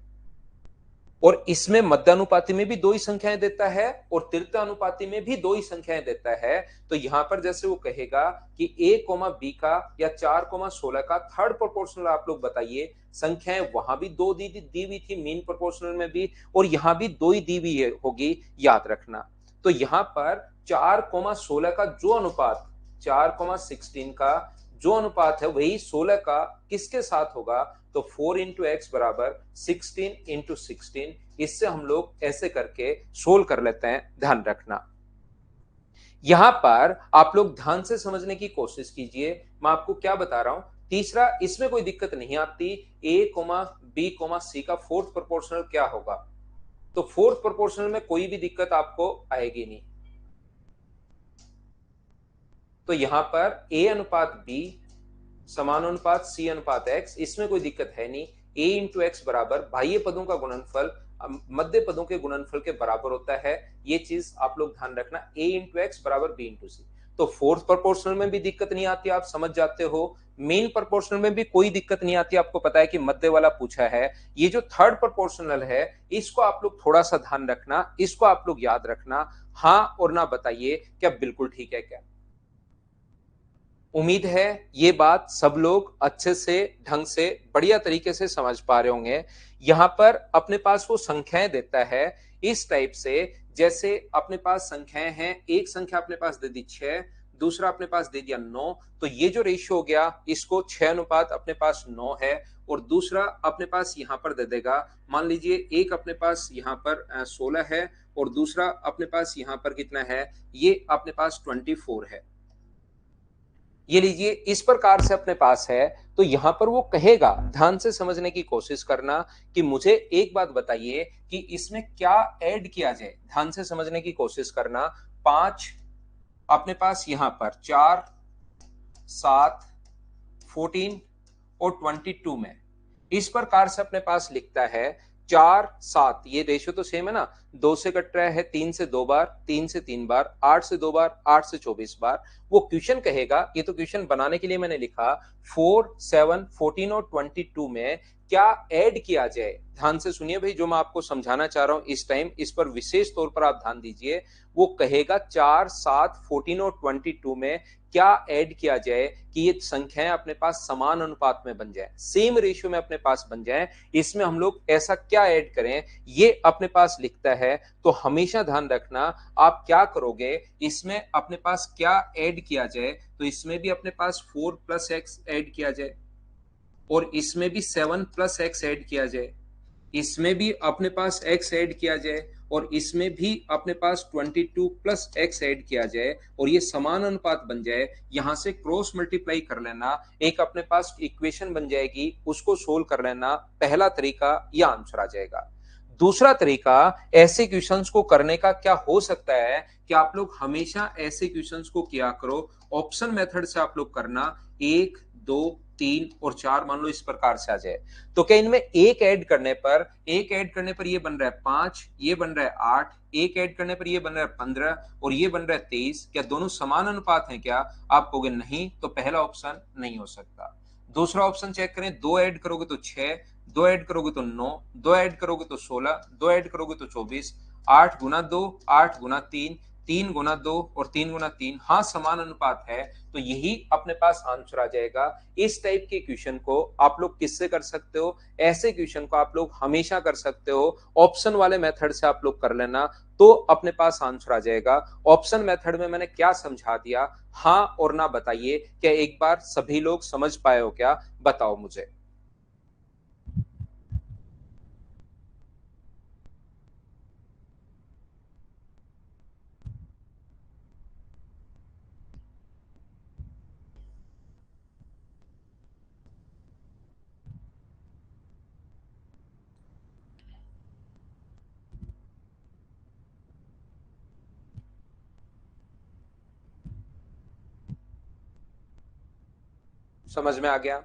A: और इसमें मध्यानुपाती में भी दो ही संख्याएं देता है और तृतीय अनुपाती में भी दो ही संख्याएं देता है, तो यहां पर जैसे वो कहेगा कि ए कोमा बी का या 4 कोमा 16 का थर्ड प्रोपोर्शनल आप लोग बताइए। संख्याएं वहां भी दो दी हुई थी मीन प्रोपोर्शनल में भी, और यहां भी दो ही दी हुई होगी, याद रखना। तो यहां पर 4 कोमा 16 का जो अनुपात 4 कोमा 16 का जो अनुपात है वही 16 का किसके साथ होगा, तो 4 इंटू एक्स बराबर 16 इंटू 16। इससे हम लोग ऐसे करके सोल्व कर लेते हैं, ध्यान रखना। यहां पर आप लोग ध्यान से समझने की कोशिश कीजिए, मैं आपको क्या बता रहा हूं। तीसरा, इसमें कोई दिक्कत नहीं आती, ए कोमा बी कोमा सी का फोर्थ प्रोपोर्शनल क्या होगा, तो फोर्थ प्रोपोर्शनल में कोई भी दिक्कत आपको आएगी नहीं। तो यहां पर ए अनुपात बी समानुपात सी अनुपात एक्स, इसमें कोई दिक्कत है नहीं। ए इंटू एक्स बराबर बाह्य पदों का गुणनफल मध्य पदों के गुणनफल के बराबर होता है, ये चीज आप लोग ध्यान रखना। ए इंटू एक्स बराबर बी इंटू सी, तो फोर्थ प्रोपोर्शनल में भी दिक्कत नहीं आती, आप समझ जाते हो। मेन प्रोपोर्शनल में भी कोई दिक्कत नहीं आती, आपको पता है कि मध्य वाला पूछा है। ये जो थर्ड प्रोपोर्शनल है इसको आप लोग थोड़ा सा ध्यान रखना, इसको आप लोग याद रखना। हाँ और ना बताइए क्या बिल्कुल ठीक है क्या? उम्मीद है ये बात सब लोग अच्छे से ढंग से बढ़िया तरीके से समझ पा रहे होंगे। यहां पर अपने पास वो संख्याएं देता है इस टाइप से, जैसे अपने पास संख्याएं हैं, एक संख्या अपने पास दे दी 6, दूसरा अपने पास दे दिया 9, तो ये जो रेशियो हो गया इसको 6 अनुपात अपने पास 9 है, और दूसरा अपने पास यहां पर दे देगा, मान लीजिए एक अपने पास यहां पर 16 है और दूसरा अपने पास यहां पर कितना है, ये अपने पास 24 है। ये लीजिए इस प्रकार से अपने पास है, तो यहां पर वो कहेगा, ध्यान से समझने की कोशिश करना कि मुझे एक बात बताइए कि इसमें क्या ऐड किया जाए, ध्यान से समझने की कोशिश करना। 5 अपने पास यहां पर 4 7 14 और 22 में इस प्रकार से अपने पास लिखता है 4 7, ये रेशियो तो सेम है ना, 2 से कट रहा है 3 से 2 बार, 3 से 3 बार, 8 से 2 बार, 8 से 24 बार। वो क्वेश्चन कहेगा, ये तो क्वेश्चन बनाने के लिए मैंने लिखा 4 7 14 और 22 में क्या ऐड किया जाए। ध्यान से सुनिए भाई, जो मैं आपको समझाना चाह रहा हूं इस टाइम, इस पर विशेष तौर पर आप ध्यान दीजिए। वो कहेगा 4 7 14 और 22 में क्या ऐड किया जाए कि ये संख्याएं अपने पास समान अनुपात में बन जाए, सेम रेशियो में अपने पास बन जाए। इसमें हम लोग ऐसा क्या ऐड करें, ये अपने पास लिखता है। तो हमेशा ध्यान रखना आप क्या करोगे, इसमें अपने पास क्या ऐड किया जाए, तो इसमें भी अपने पास 4 प्लस एक्स ऐड किया जाए और इसमें भी 7 प्लस एक्स ऐड किया जाए, इसमें भी अपने पास x ऐड किया जाए और इसमें भी अपने पास 22 प्लस x ऐड किया जाए और ये समान अनुपात बन जाए। यहां से क्रॉस मल्टीप्लाई कर लेना, एक अपने पास इक्वेशन बन जाएगी, उसको सोल्व कर लेना। पहला तरीका या आंसर आ जाएगा। दूसरा तरीका ऐसे क्वेश्चंस को करने का क्या हो सकता है कि आप लोग हमेशा ऐसे क्वेश्चंस को किया करो ऑप्शन मेथड से, आप लोग करना 1 2 3 और 4 मान लो इस प्रकार से आ जाए, तो क्या इनमें एक ऐड करने पर ये बन रहा है 5, ये बन रहा है 8, एक ऐड करने पर ये बन रहा है 15 और ये बन रहा है 23, क्या दोनों समान अनुपात हैं क्या? आप कहोगे नहीं, तो पहला ऑप्शन नहीं हो सकता। दूसरा ऑप्शन चेक करें, 2 ऐड करोगे तो 6, दो ऐड करोगे तो 9, दो ऐड करोगे तो 16, दो ऐड करोगे तो 24, 8 गुना 2, 8 गुना 3, 3 गुना 2 और 3 गुना 3, हाँ समान अनुपात है, तो यही अपने पास आंसर आ जाएगा। इस टाइप के क्वेश्चन को आप लोग किससे कर सकते हो? ऐसे क्वेश्चन को आप लोग हमेशा कर सकते हो ऑप्शन वाले मेथड से, आप लोग कर लेना तो अपने पास आंसर आ जाएगा। ऑप्शन मेथड में मैंने क्या समझा दिया, हाँ और ना बताइए, क्या एक बार सभी लोग समझ पाए हो क्या? बताओ मुझे। समझ में आ गया?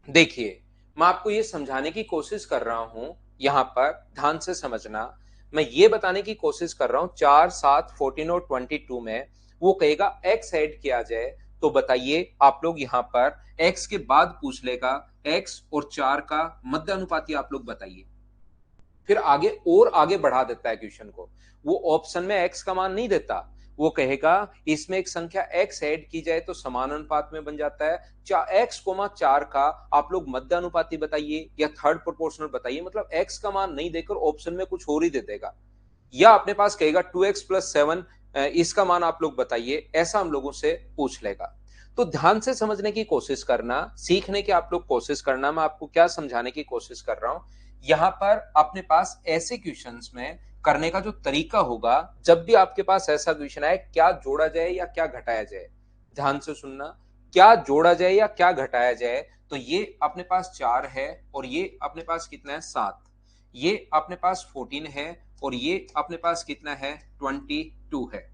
A: देखिए, मैं आपको ये समझाने की कोशिश कर रहा हूं, यहां पर ध्यान से समझना। मैं ये बताने की कोशिश कर रहा हूं 4, 7, 14 और 22 में वो कहेगा x ऐड किया जाए, तो बताइए आप लोग यहां पर x के बाद पूछ लेगा x और 4 का मध्य अनुपाती आप लोग बताइए। फिर आगे और आगे बढ़ा देता है क्वेश्चन को। वो ऑप्शन में x का मान नहीं देता, वो कहेगा इसमें एक संख्या x ऐड की जाए तो समान अनुपात में बन जाता है। x कोमा 4 का आप लोग मध्य अनुपाती बताइए या थर्ड प्रोपोर्शनल बताइए, मतलब x का मान नहीं देकर ऑप्शन में कुछ और ही दे देगा। या अपने पास कहेगा 2x+7, इसका मान आप लोग बताइए, ऐसा हम लोगों से पूछ लेगा। तो ध्यान से समझने की कोशिश करना, सीखने की आप लोग कोशिश करना। मैं आपको क्या समझाने की कोशिश कर रहा हूं, यहां पर अपने पास ऐसे क्वेश्चंस में करने का जो तरीका होगा, जब भी आपके पास ऐसा क्वेश्चन आए क्या जोड़ा जाए या क्या घटाया जाए, ध्यान से सुनना, क्या जोड़ा जाए या क्या घटाया जाए। तो ये अपने पास 4 है और ये अपने पास कितना है 7, ये अपने पास 14 है और ये अपने पास कितना है 22 है।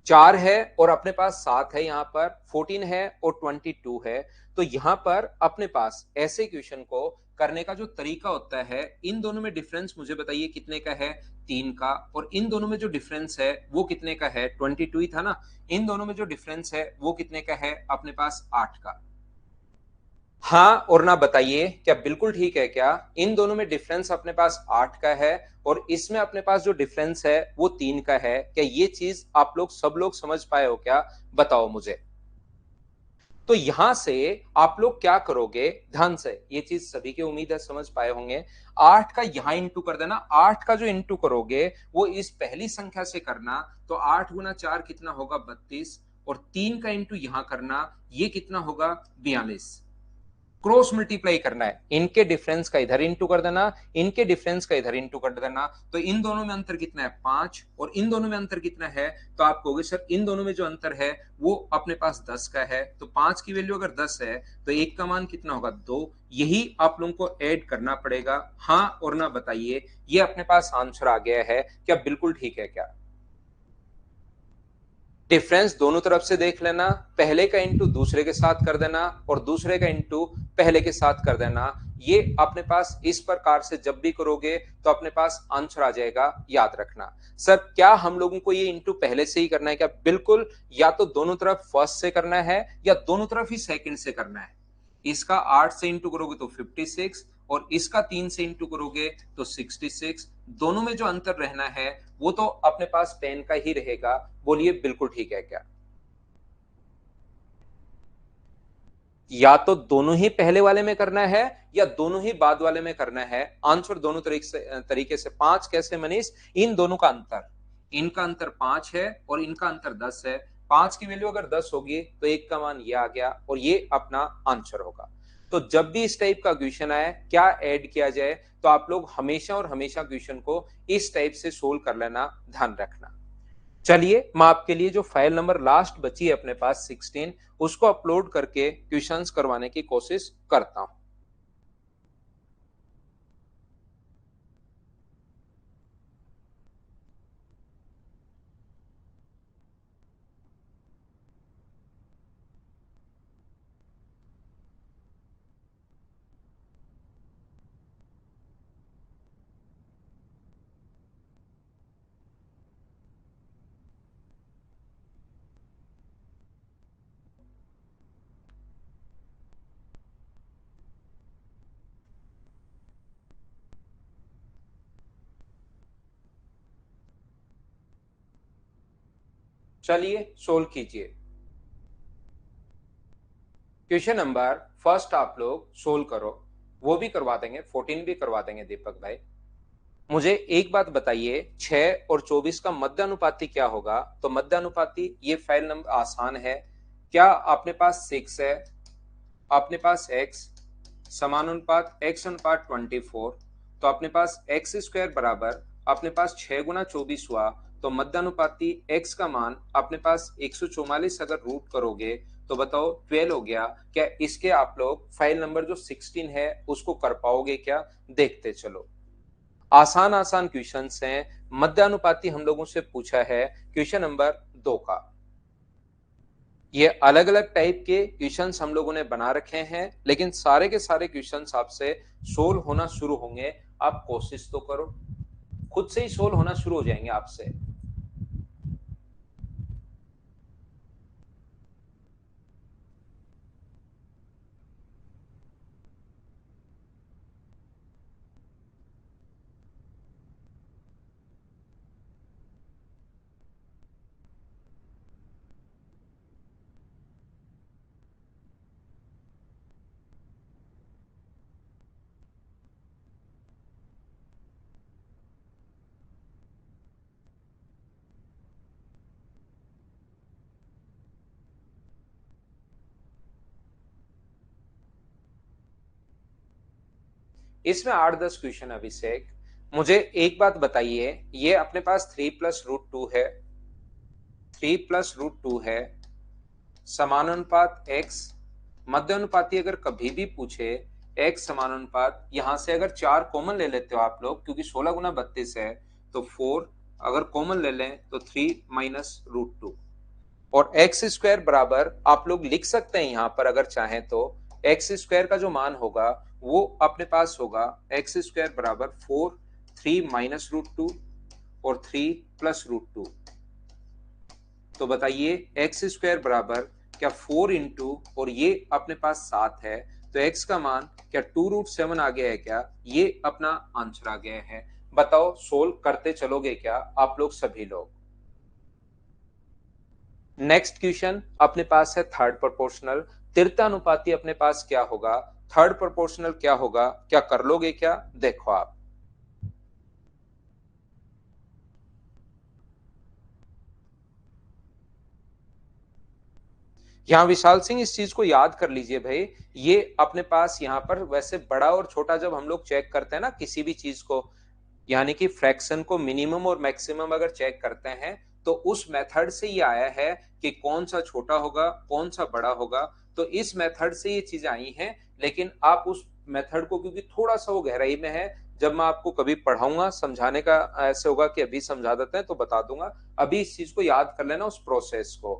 A: 4 है और अपने पास 7 है, यहां पर 14 है और 22 है। तो यहां पर अपने पास ऐसे क्वेश्चन को करने का जो तरीका होता है, इन दोनों में डिफरेंस मुझे बताइए कितने का है, 3 का, और इन दोनों में जो डिफरेंस है वो कितने का है, 22 ही था ना, इन दोनों में जो डिफरेंस है वो कितने का है, अपने पास 8 का। हाँ और ना बताइए, क्या बिल्कुल ठीक है क्या? इन दोनों में डिफरेंस अपने पास 8 का है और इसमें अपने पास जो डिफरेंस है वो 3 का है। क्या ये चीज आप लोग सब लोग समझ पाए हो क्या? बताओ मुझे। तो यहां से आप लोग क्या करोगे, ध्यान से, ये चीज सभी की उम्मीद है समझ पाए होंगे। 8 का यहां इंटू कर देना, 8 का जो इंटू करोगे वो इस पहली संख्या से करना, तो 8 गुना 4 कितना होगा 32, और 3 का इंटू यहां करना, ये कितना होगा 42। क्रॉस मल्टीप्लाई करना है, इनके डिफरेंस का इधर इंटू कर देना, इनके डिफरेंस का इधर इंटू कर देना, तो इन दोनों में अंतर कितना है 5, और इन दोनों में अंतर कितना है, तो आप कहोगे सर इन दोनों में जो अंतर है वो अपने पास 10 का है, तो 5 की वैल्यू अगर 10 है तो एक का मान कितना होगा 2। यही आप लोगों को ऐड करना पड़ेगा, हाँ और ना बताइए, ये अपने पास आंसर आ गया है, क्या बिल्कुल ठीक है क्या? डिफरेंस दोनों तरफ से देख लेना, पहले का इंटू दूसरे के साथ कर देना और दूसरे का इंटू पहले के साथ कर देना। ये अपने पास इस प्रकार से जब भी करोगे तो अपने पास आंसर आ जाएगा, याद रखना। सर क्या हम लोगों को ये इंटू पहले से ही करना है क्या? बिल्कुल, या तो दोनों तरफ फर्स्ट से करना है या दोनों तरफ ही सेकंड से करना है। इसका 8 से इंटू करोगे तो 56, और इसका 3 से इंटू करोगे तो 66। दोनों में जो अंतर रहना है वो तो अपने पास 10 का ही रहेगा। बोलिए बिल्कुल ठीक है क्या? या तो दोनों ही पहले वाले में करना है या दोनों ही बाद वाले में करना है। आंसर दोनों तरीके से 5 कैसे मनीष? इन दोनों का अंतर, इनका अंतर 5 है और इनका अंतर 10 है। 5 की वैल्यू अगर 10 होगी तो एक का मान ये आ गया और ये अपना आंसर होगा। तो जब भी इस टाइप का क्वेश्चन आए क्या ऐड किया जाए, तो आप लोग हमेशा और हमेशा क्वेश्चन को इस टाइप से सोल्व कर लेना, ध्यान रखना। चलिए मैं आपके लिए जो फाइल नंबर लास्ट बची है अपने पास 16, उसको अपलोड करके क्वेश्चंस करवाने की कोशिश करता हूं। चलिए सोल्व कीजिए। क्वेश्चन नंबर फर्स्ट आप लोग सोल्व करो, वो भी करवा देंगे, 14 भी करवा देंगे दीपक भाई। मुझे एक बात बताइए, 6 और 24 का मध्यानुपाती क्या होगा? तो मध्यानुपाती ये फाइल नंबर आसान है। क्या आपने पास 6 है, आपने पास x समानुपात x अनुपात 24, तो अपने पास एक्स स्क्वायर बराबर अपने पास 6 गुना 24 हुआ, तो मध्यानुपाती x का मान अपने पास 144 अगर रूट करोगे तो बताओ 12 हो गया। क्या इसके आप लोग फाइल नंबर जो 16 है उसको कर पाओगे क्या? देखते चलो। आसान आसान क्वेश्चंस हैं। मध्यानुपाती हम लोगों से पूछा है क्वेश्चन नंबर 2 का। ये अलग अलग टाइप के क्वेश्चंस हम लोगों ने बना रखे हैं, लेकिन सारे के सारे क्वेश्चंस आपसे सोल्व होना शुरू होंगे। आप कोशिश तो करो, खुद से ही सोल्व होना शुरू हो जाएंगे आपसे। इसमें 8-10 क्वेश्चन। अभिषेक, मुझे एक बात बताइए, ये अपने पास 3 प्लस रूट टू है, 3 प्लस रूट टू है, समानुपात x, मध्यानुपाती अगर कभी भी पूछे x समानुपात, यहां से अगर 4 कॉमन ले लेते हो आप लोग, क्योंकि 16 गुना 32 है, तो 4 अगर कॉमन ले लें तो 3 माइनस रूट टू, और एक्स स्क्वायर बराबर आप लोग लिख सकते हैं यहां पर अगर चाहें तो। एक्स स्क्वायर का जो मान होगा वो अपने पास होगा एक्स स्क्वायर बराबर 4, 3 माइनस रूट टू और 3 प्लस रूट टू। तो बताइए एक्स स्क्वायर बराबर क्या 4 इंटू और ये अपने पास 7 है, तो एक्स का मान क्या 2√7 आ गया है क्या? ये अपना आंसर आ गया है। बताओ सोल्व करते चलोगे क्या आप लोग सभी लोग? नेक्स्ट क्वेश्चन अपने पास है थर्ड प्रोपोर्शनल। तीर्थानुपाती अपने पास क्या होगा? थर्ड प्रोपोर्शनल क्या होगा? क्या कर लोगे क्या? देखो आप। यहां विशाल सिंह इस चीज को याद कर लीजिए भाई। ये अपने पास यहां पर वैसे बड़ा और छोटा जब हम लोग चेक करते हैं ना किसी भी चीज को, यानी कि फ्रैक्शन को मिनिमम और मैक्सिमम अगर चेक करते हैं, तो उस मेथड से ये आया है कि कौन सा छोटा होगा कौन सा बड़ा होगा। तो इस मेथड से ये चीज आई हैं। लेकिन आप उस मेथड को, क्योंकि थोड़ा सा वो गहराई में है, जब मैं आपको कभी पढ़ाऊंगा समझाने का ऐसे होगा कि अभी समझा देते हैं तो बता दूंगा। अभी इस चीज को याद कर लेना, उस प्रोसेस को।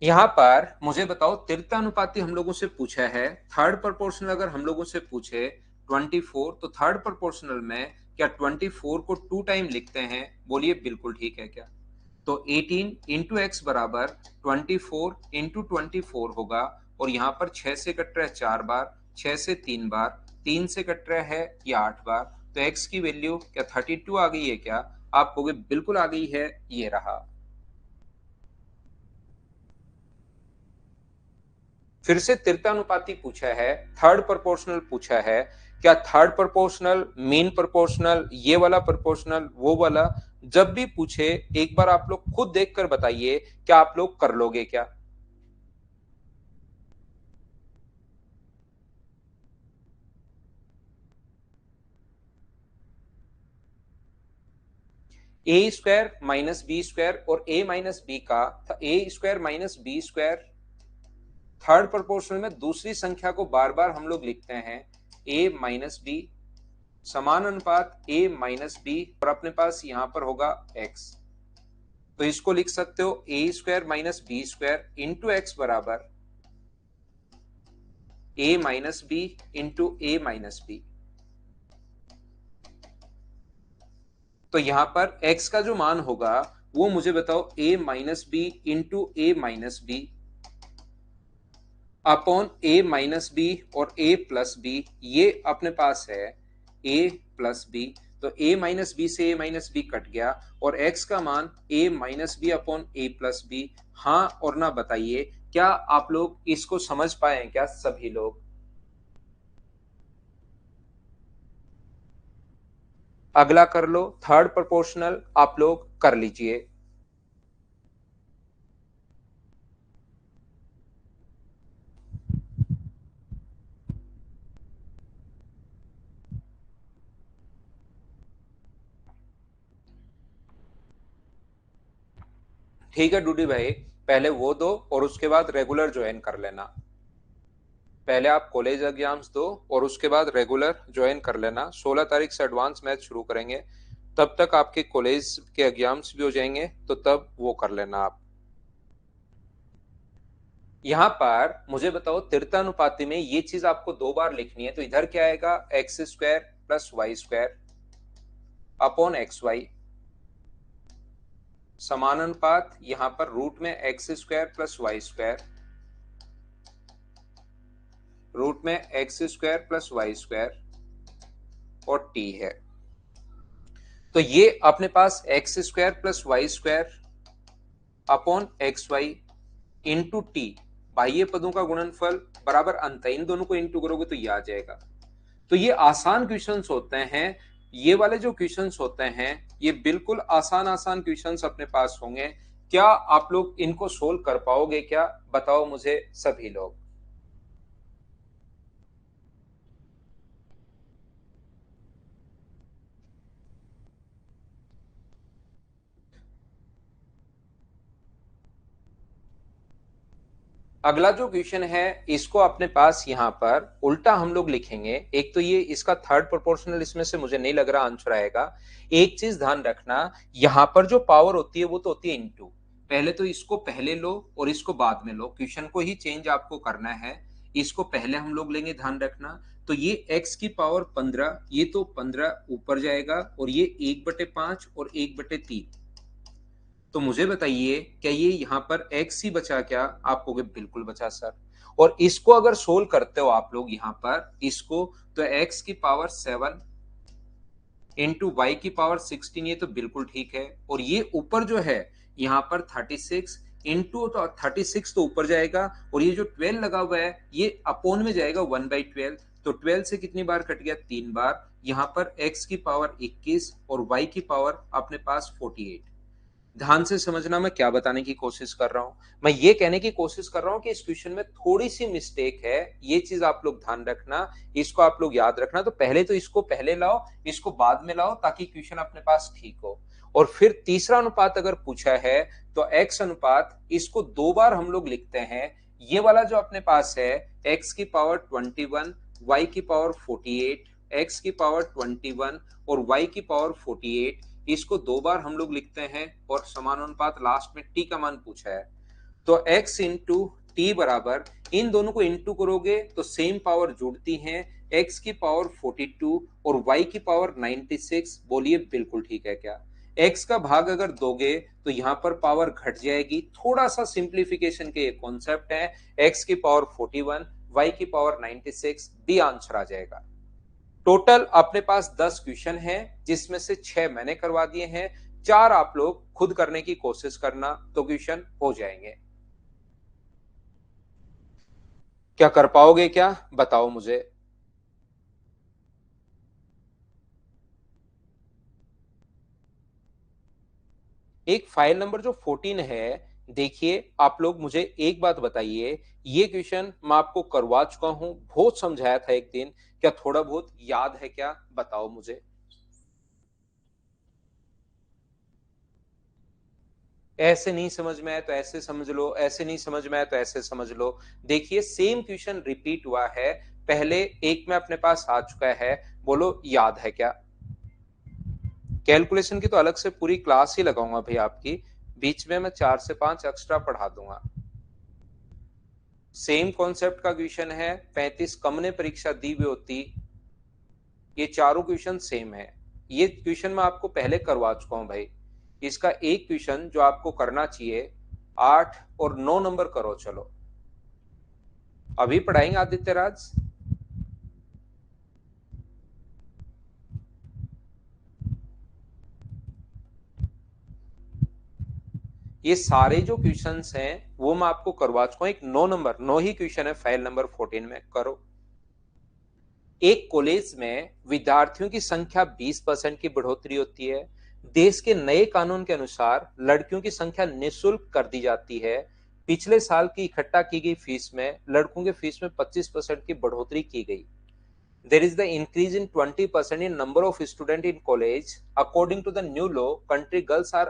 A: यहाँ पर मुझे बताओ, तीर्थानुपाती हम लोगों से पूछा है, थर्ड प्रोपोर्शनल अगर हम लोगों से पूछे 24, तो थर्ड प्रोपोर्शनल में क्या 24 को 2 टाइम लिखते हैं? बोलिए बिल्कुल ठीक है क्या? तो 18 इंटू एक्स बराबर 24 इंटू 24 होगा, और यहाँ पर 6 से कट रहा है 4 बार, 6 से 3 बार, 3 से कट रहा है ये 8 बार, तो एक्स की वैल्यू क्या 32 आ गई है क्या? आप कहोगे बिल्कुल आ गई है, ये रहा। फिर से तीर्थानुपाती पूछा है, थर्ड प्रोपोर्शनल पूछा है। क्या थर्ड प्रोपोर्शनल, मीन प्रोपोर्शनल, ये वाला प्रोपोर्शनल, वो वाला, जब भी पूछे एक बार आप लोग खुद देखकर बताइए, क्या आप लोग कर लोगे क्या? A square minus B square और ए माइनस बी का A square minus B square, third proportional में दूसरी संख्या को बार बार हम लोग लिखते हैं ए माइनस बी, समान अनुपात ए माइनस बी, और अपने पास यहां पर होगा एक्स। तो इसको लिख सकते हो A square minus B square into x बराबर A minus B into A minus B. तो यहां पर x का जो मान होगा वो मुझे बताओ a minus B into A minus B upon A minus B और a प्लस बी, ये अपने पास है a प्लस बी। तो a माइनस बी से a माइनस बी कट गया और x का मान a minus B upon a plus B. हाँ और ना बताइए, क्या आप लोग इसको समझ पाए हैं क्या सभी लोग? अगला कर लो, थर्ड प्रोपोर्शनल आप लोग कर लीजिए। ठीक है डूडी भाई, पहले वो दो और उसके बाद रेगुलर ज्वाइन कर लेना। पहले आप कॉलेज एग्जाम्स दो और उसके बाद रेगुलर ज्वाइन कर लेना। 16 तारीख से एडवांस मैच शुरू करेंगे, तब तक आपके कॉलेज के एग्जाम्स भी हो जाएंगे, तो तब वो कर लेना आप। यहां पर मुझे बताओ, तीर्थानुपाती में ये चीज आपको दो बार लिखनी है, तो इधर क्या आएगा, x square plus y square upon x y. समानुपात यहां पर रूट में x square plus y square, root में x square plus y square और टी है। तो ये अपने पास x square plus y square upon x y into T, बाह्य पदों का गुणनफल बराबर अंत है। इन दोनों को इंटू करोगे तो ये आ जाएगा। तो ये आसान क्वेश्चंस होते हैं, ये वाले जो क्वेश्चंस होते हैं ये बिल्कुल आसान आसान क्वेश्चंस अपने पास होंगे। क्या आप लोग इनको सोल्व कर पाओगे क्या, बताओ मुझे सभी लोग। अगला जो क्वेश्चन है इसको अपने पास यहां पर उल्टा हम लोग लिखेंगे। एक तो ये इसका थर्ड प्रोपोर्शनल इसमें से मुझे नहीं लग रहा आंसर आएगा। एक चीज ध्यान रखना, यहां पर जो पावर होती है वो तो होती है इनटू। पहले तो इसको पहले लो और इसको बाद में लो, क्वेश्चन को ही चेंज आपको करना है। इसको पहले हम लोग लेंगे, ध्यान रखना। तो ये x की पावर 15, ये तो 15 ऊपर जाएगा और ये 1/5 और 1/3। तो मुझे बताइए, क्या ये यहां पर x ही बचा क्या? आप कहोगे बिल्कुल बचा सर। और इसको अगर सोल्व करते हो आप लोग यहां पर इसको, तो x की पावर 7 इंटू वाई की पावर 16, ये तो बिल्कुल ठीक है। और ये ऊपर जो है यहाँ पर 36 इंटू, तो 36 तो ऊपर जाएगा और ये जो 12 लगा हुआ है ये अपोन में जाएगा 1/12। तो 12 से कितनी बार कट गया, 3 बार। यहाँ पर x की पावर 21 और y की पावर अपने पास 48। ध्यान से समझना मैं क्या बताने की कोशिश कर रहा हूं। मैं ये कहने की कोशिश कर रहा हूं कि इस क्वेश्चन में थोड़ी सी मिस्टेक है, ये चीज आप लोग ध्यान रखना, इसको आप लोग याद रखना। तो पहले तो इसको पहले लाओ, इसको बाद में लाओ, ताकि क्वेश्चन अपने पास ठीक हो। और फिर तीसरा अनुपात अगर पूछा है तो एक्स अनुपात, इसको दो बार हम लोग लिखते हैं। ये वाला जो अपने पास है एक्स की पावर 21, वाई की पावर 48, एक्स की पावर 21 और वाई की पावर 48, इसको दो बार हम लोग लिखते हैं और समानुपात लास्ट में टी का मान पूछा है। तो x इंटू टी बराबर, इन दोनों को इंटू करोगे तो सेम पावर जुड़ती हैं, x की पावर 42 और y की पावर 96। बोलिए बिल्कुल ठीक है क्या? x का भाग अगर दोगे तो यहां पर पावर घट जाएगी। थोड़ा सा सिंप्लीफिकेशन के कॉन्सेप्ट है, x की पावर 41, y की पावर 96, डी आंसर आ जाएगा। टोटल अपने पास 10 क्वेश्चन हैं, जिसमें से 6 मैंने करवा दिए हैं, 4 आप लोग खुद करने की कोशिश करना, तो क्वेश्चन हो जाएंगे। क्या कर पाओगे क्या, बताओ मुझे। एक फाइल नंबर जो 14 है, देखिए आप लोग मुझे एक बात बताइए, ये क्वेश्चन मैं आपको करवा चुका हूं, बहुत समझाया था एक दिन, क्या थोड़ा बहुत याद है क्या, बताओ मुझे। ऐसे नहीं समझ में आया तो ऐसे समझ लो, ऐसे नहीं समझ में आया तो ऐसे समझ लो। देखिए सेम क्वेश्चन रिपीट हुआ है, पहले एक में अपने पास आ चुका है, बोलो याद है क्या। कैलकुलेशन की तो अलग से पूरी क्लास ही लगाऊंगा भाई आपकी, बीच में मैं 4 से 5 एक्स्ट्रा पढ़ा दूंगा। सेम कॉन्सेप्ट का क्वेश्चन है, 35 कम ने परीक्षा दी हुई होती, ये चारों क्वेश्चन सेम है। ये क्वेश्चन मैं आपको पहले करवा चुका हूं भाई। इसका एक क्वेश्चन जो आपको करना चाहिए, 8 और 9 नंबर करो, चलो अभी पढ़ाएंगे आदित्य राज। ये सारे जो क्वेश्चंस हैं वो मैं आपको करवा चुका हूं। एक 9 ही क्वेश्चन है फाइल नंबर 14 में। करो। एक कॉलेज में विद्यार्थियों की संख्या 20% की बढ़ोतरी होती है। देश के नए कानून के अनुसार लड़कियों की संख्या निःशुल्क कर दी जाती है। पिछले साल की इकट्ठा की गई फीस में लड़कों के फीस में 25% की बढ़ोतरी की गई। There is the increase in 20% in number of students in college. According to the new law, country girls are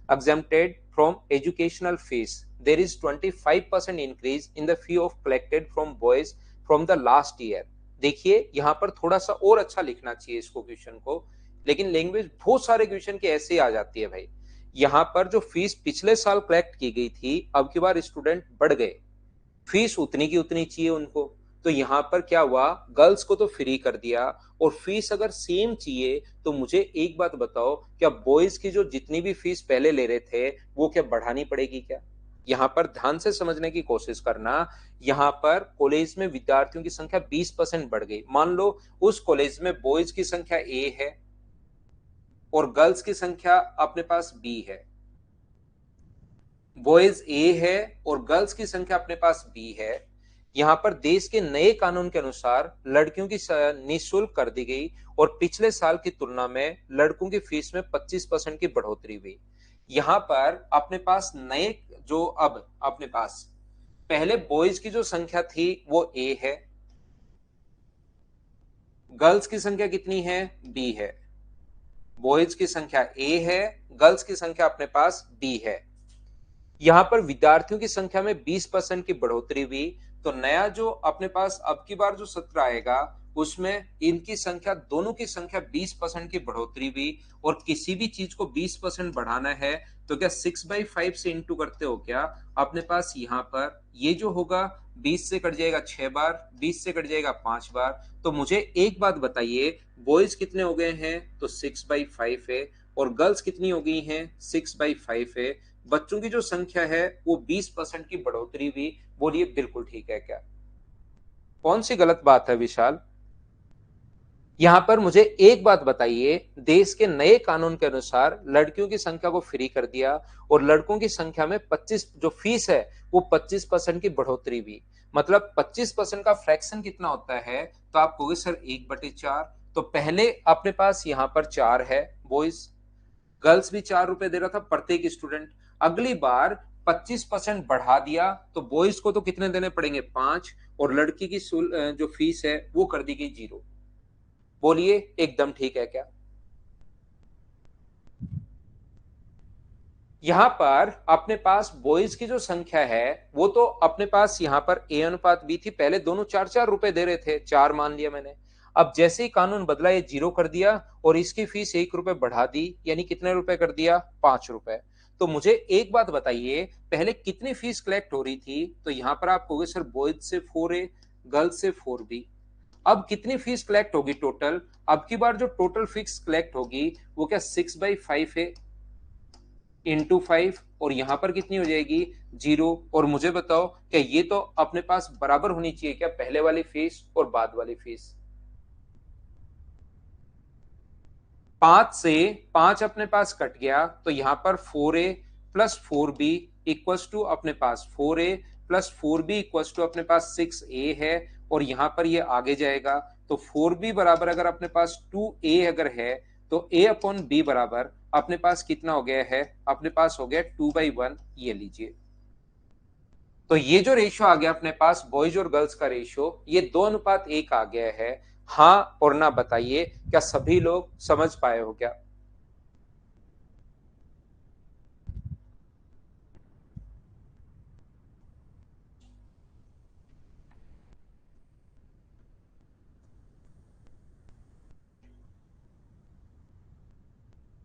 A: exempted from educational fees. There is 25% increase in the fee of collected from boys from the last year. देखिए यहाँ पर थोड़ा सा और अच्छा लिखना चाहिए इसको क्वेश्चन को, लेकिन लैंग्वेज बहुत सारे क्वेश्चन के ऐसे ही आ जाती है भाई। यहाँ पर जो फीस पिछले साल कलेक्ट की गई थी, अब की बार स्टूडेंट बढ़ गए, फीस उतनी की उतनी चाहिए उनको। तो यहां पर क्या हुआ, गर्ल्स को तो फ्री कर दिया, और फीस अगर सेम चाहिए तो मुझे एक बात बताओ, क्या बॉयज की जो जितनी भी फीस पहले ले रहे थे वो क्या बढ़ानी पड़ेगी क्या? यहां पर ध्यान से समझने की कोशिश करना। यहां पर कॉलेज में विद्यार्थियों की संख्या 20% बढ़ गई। मान लो उस कॉलेज में बॉयज की संख्या ए है और गर्ल्स की संख्या अपने पास बी है। बॉयज ए है और गर्ल्स की संख्या अपने पास बी है। यहां पर देश के नए कानून के अनुसार लड़कियों की निःशुल्क कर दी गई, और पिछले साल की तुलना में लड़कों की फीस में 25% की बढ़ोतरी हुई। यहां पर अपने पास नए जो अब अपने पास पहले बॉयज की जो संख्या थी वो ए है, गर्ल्स की संख्या कितनी है, बी है। बॉयज की संख्या ए है, गर्ल्स की संख्या अपने पास बी है। यहां पर विद्यार्थियों की संख्या में 20% की बढ़ोतरी हुई। तो नया जो अपने पास अब की बार जो सत्र आएगा उसमें इनकी संख्या, दोनों की संख्या 20% की बढ़ोतरी हुई। और किसी भी चीज को 20% बढ़ाना है तो क्या 6/5 से इंटू करते हो क्या? अपने पास यहाँ पर ये जो होगा 20 से कट जाएगा 6 बार, 20 से कट जाएगा 5 बार। तो मुझे एक बात बताइए, बॉयज कितने हो गए हैं? तो 6/5 है, और गर्ल्स कितनी हो गई हैं? 6/5 है। बच्चों की जो संख्या है वो 20% की बढ़ोतरी हुई। बोलिए बिल्कुल ठीक है क्या? कौन सी गलत बात है विशाल? यहां पर मुझे एक बात बताइए, देश के नए कानून के अनुसार लड़कियों की संख्या को फ्री कर दिया और लड़कों की संख्या में 25 जो फीस है वो 25% की बढ़ोतरी हुई। मतलब 25% का फ्रैक्शन कितना होता है? तो आप कहोगे सर 1/4। तो पहले अपने पास यहां पर 4 है बॉयज, गर्ल्स भी 4 रुपए दे रहा था प्रत्येक स्टूडेंट। अगली बार 25% बढ़ा दिया, तो बॉयज को तो कितने देने पड़ेंगे? 5, और लड़की की जो फीस है वो कर दी गई 0। बोलिए एकदम ठीक है क्या? यहां पर अपने पास बॉयज की जो संख्या है वो तो अपने पास यहां पर ए अनुपात बी थी। पहले दोनों 4-4 रुपए दे रहे थे, 4 मान लिया मैंने। अब जैसे ही कानून बदला ये 0 कर दिया और इसकी फीस 1 रुपए बढ़ा दी, यानी कितने रुपए कर दिया? 5 रुपए। तो मुझे एक बात बताइए, पहले कितनी फीस कलेक्ट हो रही थी? तो यहां पर आप कहोगे सर बॉयज से 4A, गर्ल्स से 4B। अब कितनी फीस कलेक्ट होगी टोटल? अब की बार जो टोटल फीस कलेक्ट होगी वो क्या 6/5 है इंटू 5, और यहां पर कितनी हो जाएगी? 0। और मुझे बताओ, क्या ये तो अपने पास बराबर होनी चाहिए क्या, पहले वाली फीस और बाद वाली फीस? 5 से 5 अपने पास कट गया, तो यहां पर 4A plus 4B equals to अपने पास 4A plus 4B equals to अपने पास 6A है। और यहां पर ये आगे जाएगा, तो 4B बराबर अगर अपने पास 2A अगर है, तो A अपॉन B बराबर अपने पास कितना हो गया है? अपने पास हो गया 2/1। ये लीजिए, तो ये जो रेशियो आ गया अपने पास बॉयज और गर्ल्स का रेशियो, ये 2:1 आ गया है। हाँ और ना बताइए, क्या सभी लोग समझ पाए हो क्या?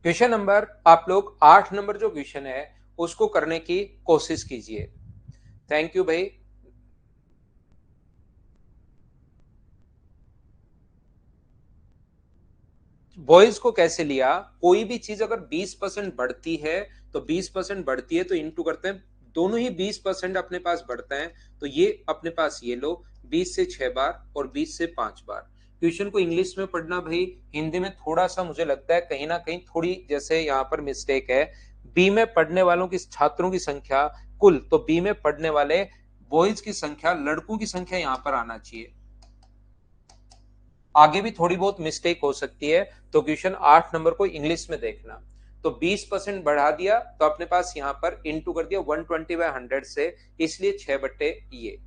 A: क्वेश्चन नंबर, आप लोग 8 नंबर जो क्वेश्चन है उसको करने की कोशिश कीजिए। थैंक यू भाई। बॉयज को कैसे लिया? कोई भी चीज अगर 20% बढ़ती है तो 20% बढ़ती है तो इंटू करते हैं, दोनों ही 20% अपने पास बढ़ता है। तो ये अपने पास ये लो, 20 से 6 बार और 20 से 5 बार। क्वेश्चन को इंग्लिश में पढ़ना भाई, हिंदी में थोड़ा सा मुझे लगता है कहीं ना कहीं थोड़ी जैसे यहाँ पर मिस्टेक है। बी में पढ़ने वालों की छात्रों की संख्या कुल, तो बी में पढ़ने वाले बॉयज की संख्या, लड़कों की संख्या यहां पर आना चाहिए। आगे भी थोड़ी बहुत मिस्टेक हो सकती है, तो क्वेश्चन 8 नंबर को इंग्लिश में देखना। तो 20% बढ़ा दिया तो अपने पास यहां पर इंटू कर दिया 120/100 से, इसलिए 6 बट्टे ये।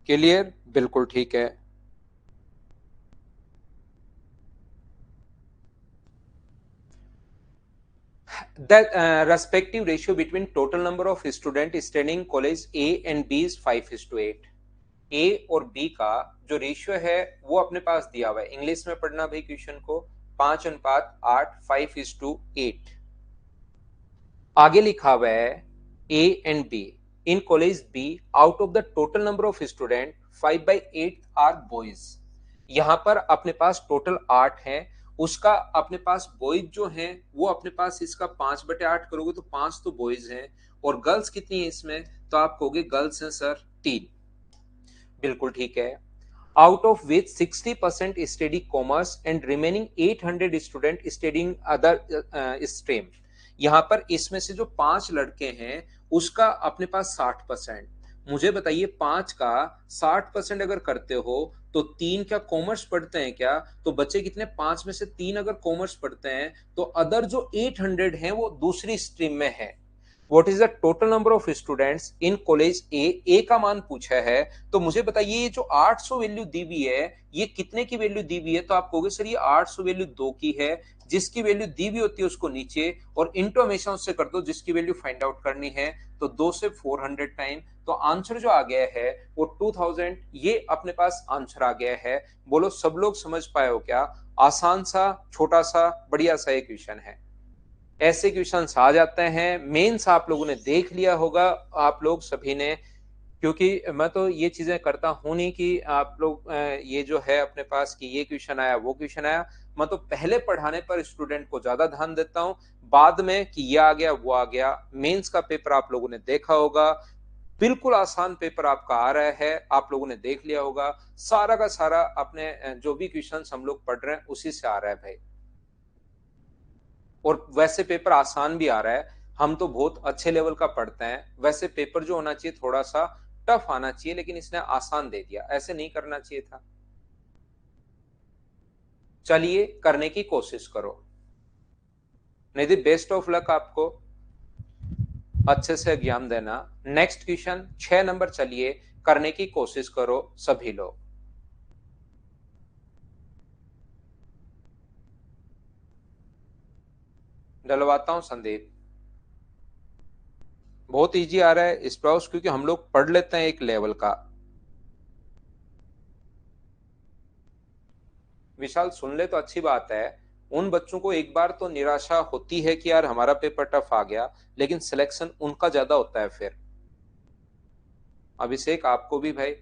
A: क्लियर? बिल्कुल ठीक है। The respective ratio between total number of student studying college A and B is 5:8। ए और बी का जो रेशियो है वो अपने पास दिया हुआ है, इंग्लिश में पढ़ना भाई क्वेश्चन को, 5:8, 5:8। आगे लिखा हुआ है A and B in college B out of the total number of student 5/8 are boys. यहां पर अपने पास टोटल 8 है, उसका अपने पास बॉयज जो हैं वो अपने पास इसका 5/8 करोगे तो 5 तो बॉयज हैं, और गर्ल्स कितनी है इसमें, तो आप कहोगे गर्ल्स हैं सर 3। बिल्कुल ठीक है। Out of which 60% study commerce and remaining 800 student studying other stream. यहां पर इसमें से जो 5 लड़के हैं उसका अपने पास 60%। मुझे बताइए 5 का 60% अगर करते हो तो 3 क्या कॉमर्स पढ़ते हैं क्या, तो बच्चे कितने, 5 में से 3 अगर कॉमर्स पढ़ते हैं तो अदर जो 800 हैं वो दूसरी स्ट्रीम में है। What is the total number of students in college A का मान पूछा है। तो मुझे बताइए ये जो 800 वैल्यू दी हुई है ये कितने की वैल्यू दी हुई है, तो आप कहोगे सर ये 800 वैल्यू 2 की है, जिसकी वैल्यू दी हुई होती है उसको नीचे और इंटू हमेशा उससे कर दो जिसकी वैल्यू फाइंड आउट करनी है, तो 2 से 400 टाइम, तो आंसर जो आ गया है वो 2000, ये अपने पास आंसर आ गया है। बोलो सब लोग समझ पाए हो क्या? आसान सा, छोटा सा, बढ़िया सा एक क्वेश्चन है। ऐसे क्वेश्चंस आ जाते हैं, मेंस आप लोगों ने देख लिया होगा आप लोग सभी ने, क्योंकि मैं तो ये चीजें करता हूं नहीं कि आप लोग ये जो है अपने पास कि ये क्वेश्चन आया वो क्वेश्चन आया, मैं तो पहले पढ़ाने पर स्टूडेंट को ज्यादा ध्यान देता हूं, बाद में कि ये आ गया वो आ गया। मेंस का पेपर आप लोगों ने देखा होगा, बिल्कुल आसान पेपर आपका आ रहा है, आप लोगों ने देख लिया होगा, सारा का सारा अपने जो भी क्वेश्चन हम लोग पढ़ रहे हैं उसी से आ रहा है भाई। और वैसे पेपर आसान भी आ रहा है, हम तो बहुत अच्छे लेवल का पढ़ते हैं, वैसे पेपर जो होना चाहिए थोड़ा सा टफ आना चाहिए, लेकिन इसने आसान दे दिया, ऐसे नहीं करना चाहिए था। चलिए करने की कोशिश करो। निधि बेस्ट ऑफ लक आपको, अच्छे से एग्जाम देना। नेक्स्ट क्वेश्चन 6 नंबर, चलिए करने की कोशिश करो सभी लोग। डलवाता हूं संदीप। बहुत इजी आ रहा है स्प्राउस, क्योंकि हम लोग पढ़ लेते हैं एक लेवल का। विशाल सुन ले तो अच्छी बात है, उन बच्चों को एक बार तो निराशा होती है कि यार हमारा पेपर टफ आ गया, लेकिन सिलेक्शन उनका ज्यादा होता है फिर। अभिषेक आपको भी भाई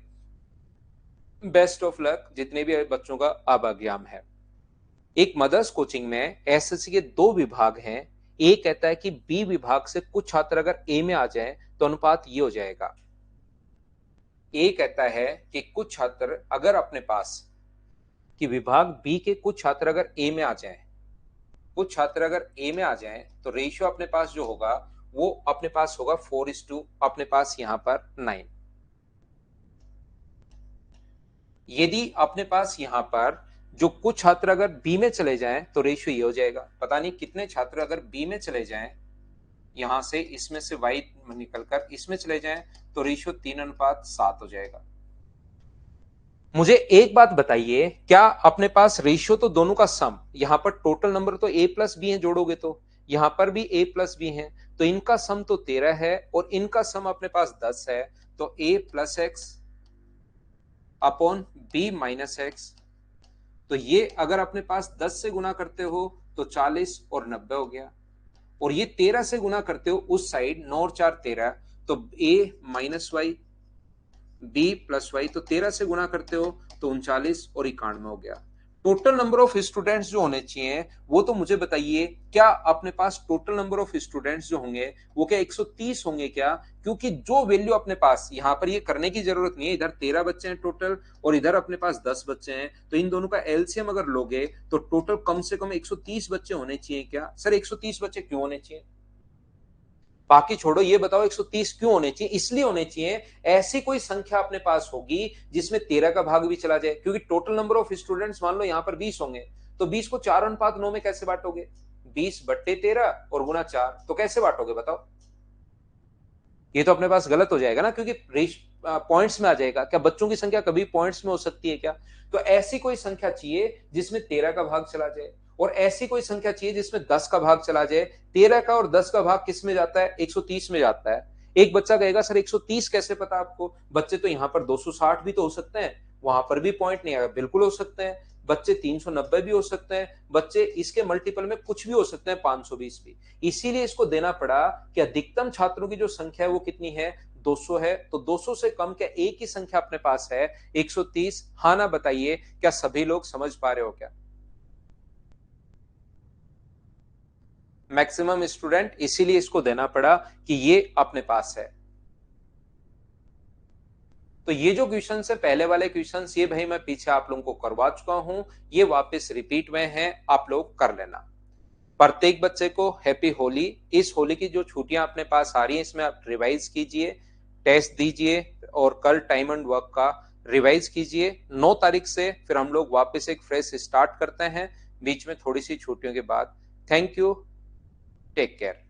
A: बेस्ट ऑफ लक, जितने भी बच्चों का अब एग्जाम है। एक मदर्स कोचिंग में एसएससी के 2 विभाग हैं। ए कहता है कि बी विभाग से कुछ छात्र अगर ए में आ जाएं तो अनुपात ये हो जाएगा। ए कहता है कि कुछ छात्र अगर अपने पास, कि विभाग बी के कुछ छात्र अगर ए में आ जाएं, कुछ छात्र अगर ए में आ जाएं तो रेशियो अपने पास जो होगा वो अपने पास होगा 4:, अपने पास यहां पर 9। यदि अपने पास यहां पर जो कुछ छात्र अगर बी में चले जाएं तो रेशियो ये हो जाएगा, पता नहीं कितने छात्र अगर बी में चले जाएं, यहां से इसमें से वाई निकलकर इसमें चले जाएं तो रेशियो 3:7 हो जाएगा। मुझे एक बात बताइए, क्या अपने पास रेशियो तो दोनों का सम, यहां पर टोटल नंबर तो ए प्लस बी है, जोड़ोगे तो यहां पर भी ए प्लस बी है, तो इनका सम तो 13 है और इनका सम अपने पास 10 है, तो A plus x upon B minus x. तो ये अगर अपने पास 10 से गुना करते हो तो 40 और 90 हो गया। और ये 13 से गुना करते हो उस साइड, 9 और 4 13, तो a minus Y, B plus Y, तो 13 से गुना करते हो तो 39 और 91 हो गया। टोटल नंबर ऑफ स्टूडेंट्स जो होने चाहिए वो तो मुझे बताइए, क्या अपने पास टोटल नंबर ऑफ स्टूडेंट्स जो होंगे वो क्या 130 होंगे क्या? क्योंकि जो वैल्यू अपने पास यहां पर ये करने की जरूरत नहीं है, इधर 13 बच्चे हैं टोटल और इधर अपने पास 10 बच्चे हैं, तो इन दोनों का एलसीएम अगर लोगे तो टोटल कम से कम 130 बच्चे होने चाहिए क्या? सर 130 बच्चे क्यों होने चाहिए? बाकी छोड़ो, ये बताओ 130 क्यों होने चाहिए? इसलिए होने चाहिए ऐसी कोई संख्या अपने पास होगी जिसमें 13 का भाग भी चला जाए, क्योंकि टोटल नंबर ऑफ स्टूडेंट्स मान लो यहां पर 20 होंगे, तो 20 को 4 अनुपात 9 में कैसे बांटोगे? 20 बट्टे 13 और गुना 4, तो कैसे बांटोगे बताओ? ये तो अपने पास गलत हो जाएगा ना, क्योंकि पॉइंट्स में आ जाएगा। क्या बच्चों की संख्या कभी पॉइंट्स में हो सकती है क्या? तो ऐसी कोई संख्या चाहिए जिसमें 13 का भाग चला जाए, और ऐसी कोई संख्या चाहिए जिसमें 10 का भाग चला जाए। 13 का और 10 का भाग किस में जाता है? 130 में जाता है। एक बच्चा कहेगा सर 130 कैसे पता आपको? बच्चे तो यहाँ पर 260 भी तो हो सकते हैं, वहां पर भी पॉइंट नहीं आएगा, बिल्कुल हो सकते हैं। बच्चे 390 भी हो सकते हैं, बच्चे इसके मल्टीपल में कुछ भी हो सकते हैं, 520 भी। इसीलिए इसको देना पड़ा कि अधिकतम छात्रों की जो संख्या है वो कितनी है? 200 है। तो 200 से कम क्या एक ही संख्या अपने पास है? 130। हाँ ना बताइए, क्या सभी लोग समझ पा रहे हो क्या? मैक्सिमम स्टूडेंट, इसीलिए इसको देना पड़ा कि ये अपने पास है। तो ये जो क्वेश्चन है, पहले वाले क्वेश्चन, ये भाई मैं पीछे आप लोगों को करवा चुका हूं, ये वापस रिपीट में है, आप लोग कर लेना। प्रत्येक बच्चे को हैप्पी होली। इस होली की जो छुट्टियां अपने पास आ रही हैं इसमें आप रिवाइज कीजिए, टेस्ट दीजिए, और कल टाइम एंड वर्क का रिवाइज कीजिए। 9 तारीख से फिर हम लोग वापस एक फ्रेश स्टार्ट करते हैं, बीच में थोड़ी सी छुट्टियों के बाद। Thank you, take care.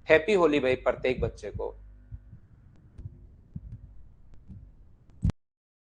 A: Happy Holi भाई प्रत्येक बच्चे को।